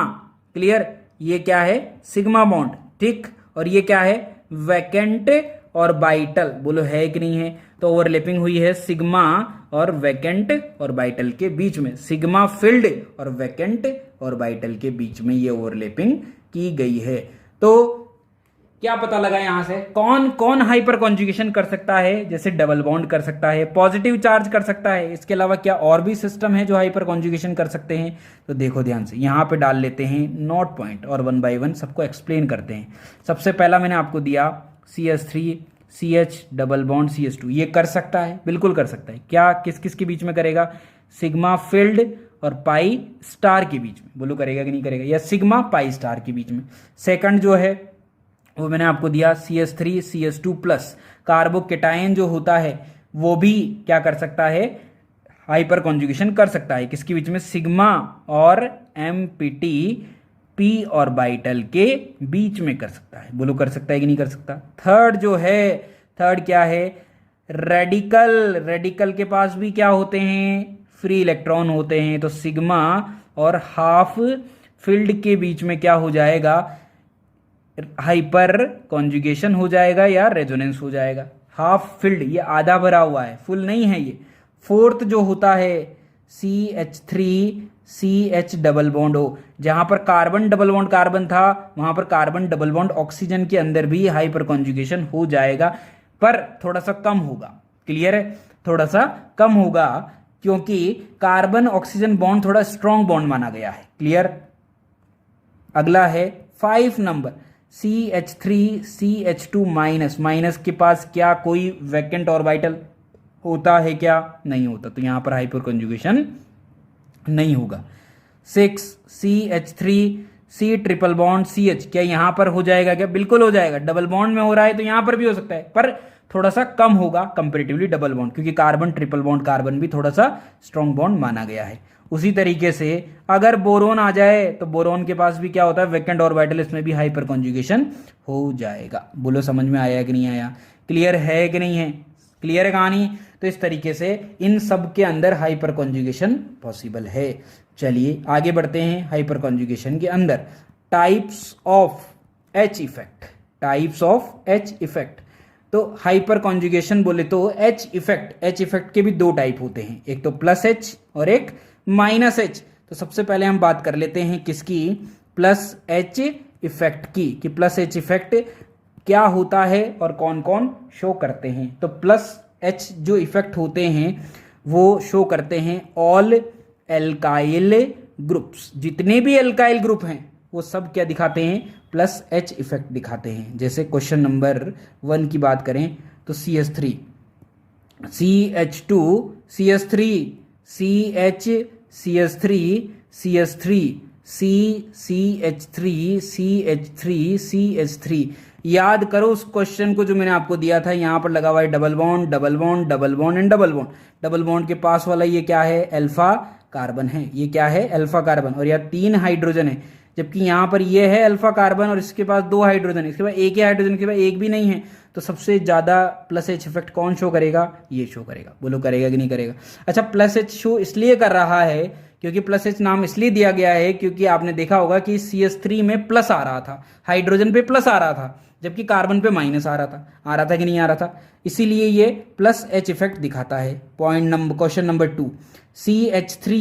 क्लियर, ये क्या है सिग्मा बॉन्ड, ठीक, और ये क्या है वैकेंट और बाइटल, बोलो है कि नहीं है। तो ओवरलैपिंग हुई है सिग्मा और वैकेंट और बाइटल के बीच में, सिग्मा फिल्ड और वैकेंट और बाइटल के बीच में ये ओवरलैपिंग की गई है। तो क्या पता लगा यहां से, कौन कौन हाइपर कॉन्जुगेशन कर सकता है, जैसे डबल बॉन्ड कर सकता है, पॉजिटिव चार्ज कर सकता है, इसके अलावा क्या और भी सिस्टम है जो हाइपर कॉन्जुगेशन कर सकते हैं। तो देखो ध्यान से, यहां पे डाल लेते हैं नोट पॉइंट और 1 बाय 1 सबको एक्सप्लेन करते हैं। सबसे पहला मैंने आपको दिया CH3 CH double bond CH2, ये कर सकता है, बिल्कुल कर सकता है। क्या किस किस के बीच में करेगा, सिग्मा फील्ड और पाई स्टार के बीच में, बोलो करेगा कि नहीं करेगा, या सिग्मा पाई स्टार के बीच में। सेकंड जो है वो मैंने आपको दिया CH3 CH2 प्लस, कार्बोकेटायन जो होता है वो भी क्या कर सकता है, हाइपर कॉन्जुगेशन कर सकता है, किसके बीच में, सिग्मा और MPT P और बाइटल के बीच में कर सकता है, बोलो कर सकता है कि नहीं कर सकता। थर्ड जो है, थर्ड क्या है, रेडिकल, रेडिकल के पास भी क्या होते हैं, फ्री इलेक्ट्रॉन होते हैं। तो सिग्मा और हाफ फील्ड के बीच में क्या हो जाएगा, हाइपर कॉन्जुगेशन हो जाएगा या रेजोनेंस हो जाएगा। हाफ फील्ड, ये आधा भरा हुआ है, फुल नहीं है ये। फोर्थ जो होता है CH3 CH डबल बॉन्ड हो, जहां पर कार्बन डबल बॉन्ड कार्बन था वहां पर कार्बन डबल बॉन्ड ऑक्सीजन के अंदर भी हाइपर कॉन्जुगेशन हो जाएगा, पर थोड़ा सा कम होगा, क्लियर है, थोड़ा सा कम होगा, क्योंकि कार्बन ऑक्सीजन बॉन्ड थोड़ा स्ट्रॉन्ग बॉन्ड माना गया है, क्लियर। अगला है 5 number CH3 CH2 minus, minus के पास क्या कोई वैकेंट ऑर्बिटल होता है क्या, नहीं होता, तो यहां पर हाइपर कॉन्जुगेशन नहीं होगा। 6 CH3 C triple bond CH, क्या यहां पर हो जाएगा क्या, बिल्कुल हो जाएगा, डबल बॉन्ड में हो रहा है तो यहां पर भी हो सकता है, पर थोड़ा सा कम होगा कंपेरेटिवली डबल बॉन्ड, क्योंकि कार्बन ट्रिपल बॉन्ड कार्बन भी थोड़ा सा स्ट्रॉन्ग बॉन्ड माना गया है। उसी तरीके से अगर बोरोन आ जाए तो बोरोन के पास भी क्या होता है, वैकेंट ऑर्बिटल, इसमें भी हाइपर कॉन्जुगेशन हो जाएगा। बोलो समझ में आया कि नहीं आया, क्लियर है कि नहीं है, क्लियर है कहानी। तो इस तरीके से इन सब के अंदर हाइपर कॉन्जुगेशन पॉसिबल है। चलिए आगे बढ़ते हैं हाइपर कॉन्जुगेशन के अंदर। Types of H effect, types of H effect. तो हाइपर कॉन्जुगेशन बोले तो H इफेक्ट के भी दो टाइप होते हैं, एक तो प्लस H और एक माइनस H। तो सबसे पहले हम बात कर लेते हैं किसकी, प्लस H इफेक्ट की, कि प्लस H इफेक्ट क्या होता है और कौन कौन शो करते हैं। तो प्लस H जो इफेक्ट होते हैं वो शो करते हैं ऑल एल्काइल ग्रुप्स, जितने भी एल्काइल ग्रुप हैं वो सब क्या दिखाते हैं, प्लस H इफेक्ट दिखाते हैं। जैसे क्वेश्चन नंबर 1 की बात करें तो CH3 CH2 CH3 CH CH3 CH3 CH3 CH3 CH3। याद करो उस क्वेश्चन को जो मैंने आपको दिया था, यहां पर लगा हुआ है double bond double bond double bond and double bond. Double bond के पास वाला ये क्या है, अल्फा कार्बन है, ये क्या है अल्फा कार्बन, और यह 3 हाइड्रोजन है, जबकि यहां पर ये है अल्फा कार्बन और इसके पास 2 हाइड्रोजन, इसके बाद एक ही हाइड्रोजन के बाद एक भी नहीं है। तो सबसे ज्यादा प्लस H इफेक्ट कौन शो करेगा, ये शो करेगा। बोलो करेगा कि नहीं करेगा। अच्छा, प्लस H शो इसलिए कर रहा है क्योंकि प्लस H नाम इसलिए दिया गया है क्योंकि आपने देखा होगा कि CH3 में प्लस आ रहा था, हाइड्रोजन पे प्लस आ रहा था, जबकि कार्बन पे माइनस आ रहा था कि नहीं आ रहा था, इसीलिए ये प्लस H इफेक्ट दिखाता है। क्वेश्चन नंबर 2, CH3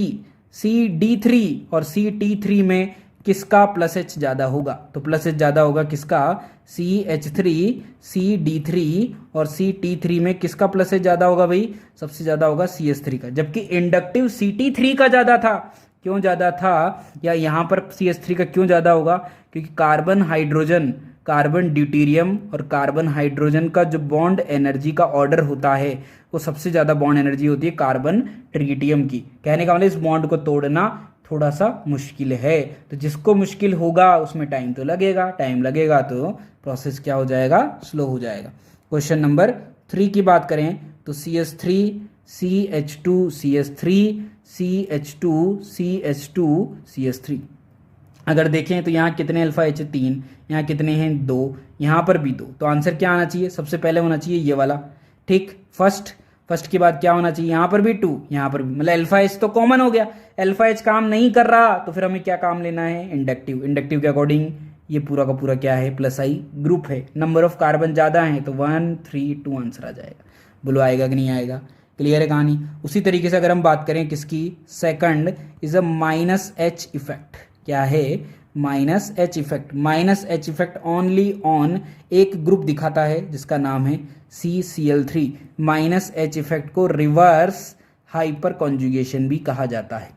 CD3 और CT3 में किसका प्लस H ज्यादा होगा। तो प्लस H ज्यादा होगा किसका, CH3 CD3 और CT3 में किसका प्लस H ज्यादा होगा भाई, सबसे ज्यादा होगा CH3 का, जबकि इंडक्टिव CT3 का ज्यादा था। क्यों ज्यादा था, या यहां पर CH3 का क्यों ज्यादा होगा, क्योंकि कार्बन हाइड्रोजन, कार्बन ड्यूटेरियम और कार्बन हाइड्रोजन का जो बॉन्ड एनर्जी का ऑर्डर होता है वो सबसे ज्यादा बॉन्ड एनर्जी होती है कार्बन ट्रिटियम की। कहने का मतलब इस बॉन्ड को तोड़ना थोड़ा सा मुश्किल है, तो जिसको मुश्किल होगा उसमें टाइम तो लगेगा, टाइम लगेगा तो प्रोसेस क्या हो जाएगा, स्लो हो जाएगा। क्वेश्चन नंबर 3 की बात करें तो CH3 CH2CH3 CH2CH2CH3। अगर देखें तो यहाँ कितने अल्फा एच 3, यहाँ कितने हैं 2, यहाँ पर भी 2। तो आंसर क्या आना चाहिए? सबसे पहले होना चाहिए ये वाला, ठीक, फर्स्ट के बाद क्या होना चाहिए? यहाँ पर भी 2, यहाँ पर भी, मतलब अल्फा एच तो कॉमन हो गया। अल्फा एच काम नहीं कर रहा तो फिर हमें क्या काम लेना है? इंडक्टिव के अकॉर्डिंग ये पूरा का पूरा क्या है? प्लस आई ग्रुप है। नंबर ऑफ कार्बन ज़्यादा है तो 1 3 2 आंसर आ जाएगा। बोलो आएगा कि नहीं आएगा? क्लियर है कहानी? उसी तरीके से अगर हम बात करें किसकी, second is a minus H effect. क्या है? Minus H effect. Minus H effect only on एक ग्रुप दिखाता है जिसका नाम है CCl3। माइनस एच इफेक्ट को रिवर्स हाइपर कॉन्जुगेशन भी कहा जाता है।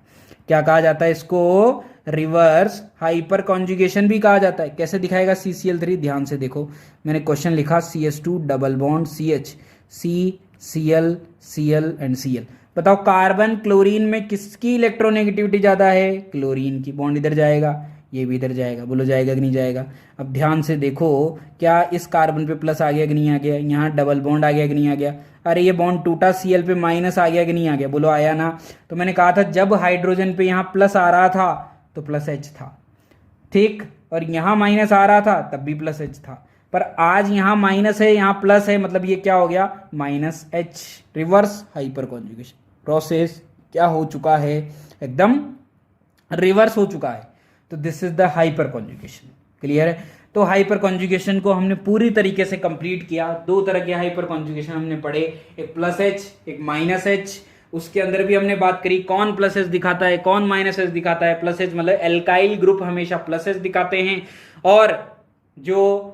क्या कहा जाता है इसको? रिवर्स हाइपर कॉन्जुगेशन भी कहा जाता है। कैसे दिखाएगा CCl3? ध्यान से देखो, मैंने क्वेश्चन लिखा CH2 double bond CH, CCl Cl and Cl। बताओ कार्बन क्लोरीन में किसकी इलेक्ट्रोनेगेटिविटी ज्यादा है? क्लोरीन की। बॉन्ड इधर जाएगा, ये भी इधर जाएगा। बोलो जाएगा कि नहीं जाएगा? अब ध्यान से देखो, क्या इस कार्बन पे प्लस आ गया कि नहीं आ गया? यहाँ डबल बॉन्ड आ गया कि नहीं आ गया? अरे ये बॉन्ड टूटा, Cl पे माइनस आ गया कि नहीं आ गया? बोलो आया ना? तो मैंने कहा था जब हाइड्रोजन पे यहाँ प्लस आ रहा था तो प्लस H था, ठीक, और यहाँ माइनस आ रहा था तब भी प्लस H था। पर आज यहाँ माइनस है, यहाँ प्लस है, मतलब ये क्या हो गया? Minus H। Reverse hyper conjugation process क्या हो चुका है? एकदम रिवर्स हो चुका है। तो this is the hyper conjugation. Clear है? तो हाइपर कॉन्जुगेशन को हमने पूरी तरीके से कंप्लीट किया। 2 तरह के हाइपर कॉन्जुगेशन हमने पढ़े, एक प्लस H, एक माइनस H। उसके अंदर भी हमने बात करी कौन प्लस H दिखाता है, कौन माइनस H दिखाता है। प्लस H मतलब एल्काइल ग्रुप हमेशा प्लस H दिखाते हैं, और जो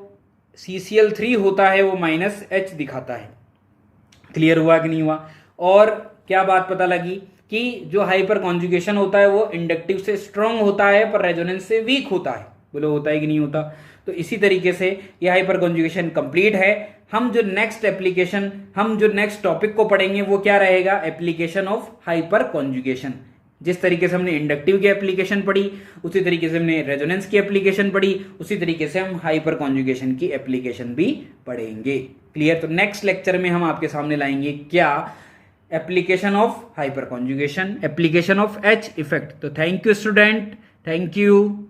CCl3 होता है वो माइनस H दिखाता है। क्लियर हुआ कि नहीं हुआ? और क्या बात पता लगी कि जो हाइपर कॉन्जुगेशन होता है वो इंडक्टिव से स्ट्रांग होता है पर रेजोनेंस से वीक होता है। बोलो होता है कि नहीं होता? तो इसी तरीके से ये हाइपर कॉन्जुगेशन कंप्लीट है। हम जो नेक्स्ट टॉपिक को पढ़ेंगे वो क्या रहेगा? Application of hyper conjugation. जिस तरीके से हमने इंडक्टिव की एप्लीकेशन पढ़ी, उसी तरीके से हमने रेजोनेंस की एप्लीकेशन पढ़ी, उसी तरीके से हम हाइपर कॉन्जुगेशन की एप्लीकेशन भी पढ़ेंगे। क्लियर? तो नेक्स्ट लेक्चर में हम आपके सामने लाएंगे क्या? Application of hyper conjugation, application of H effect. तो thank you student, thank you.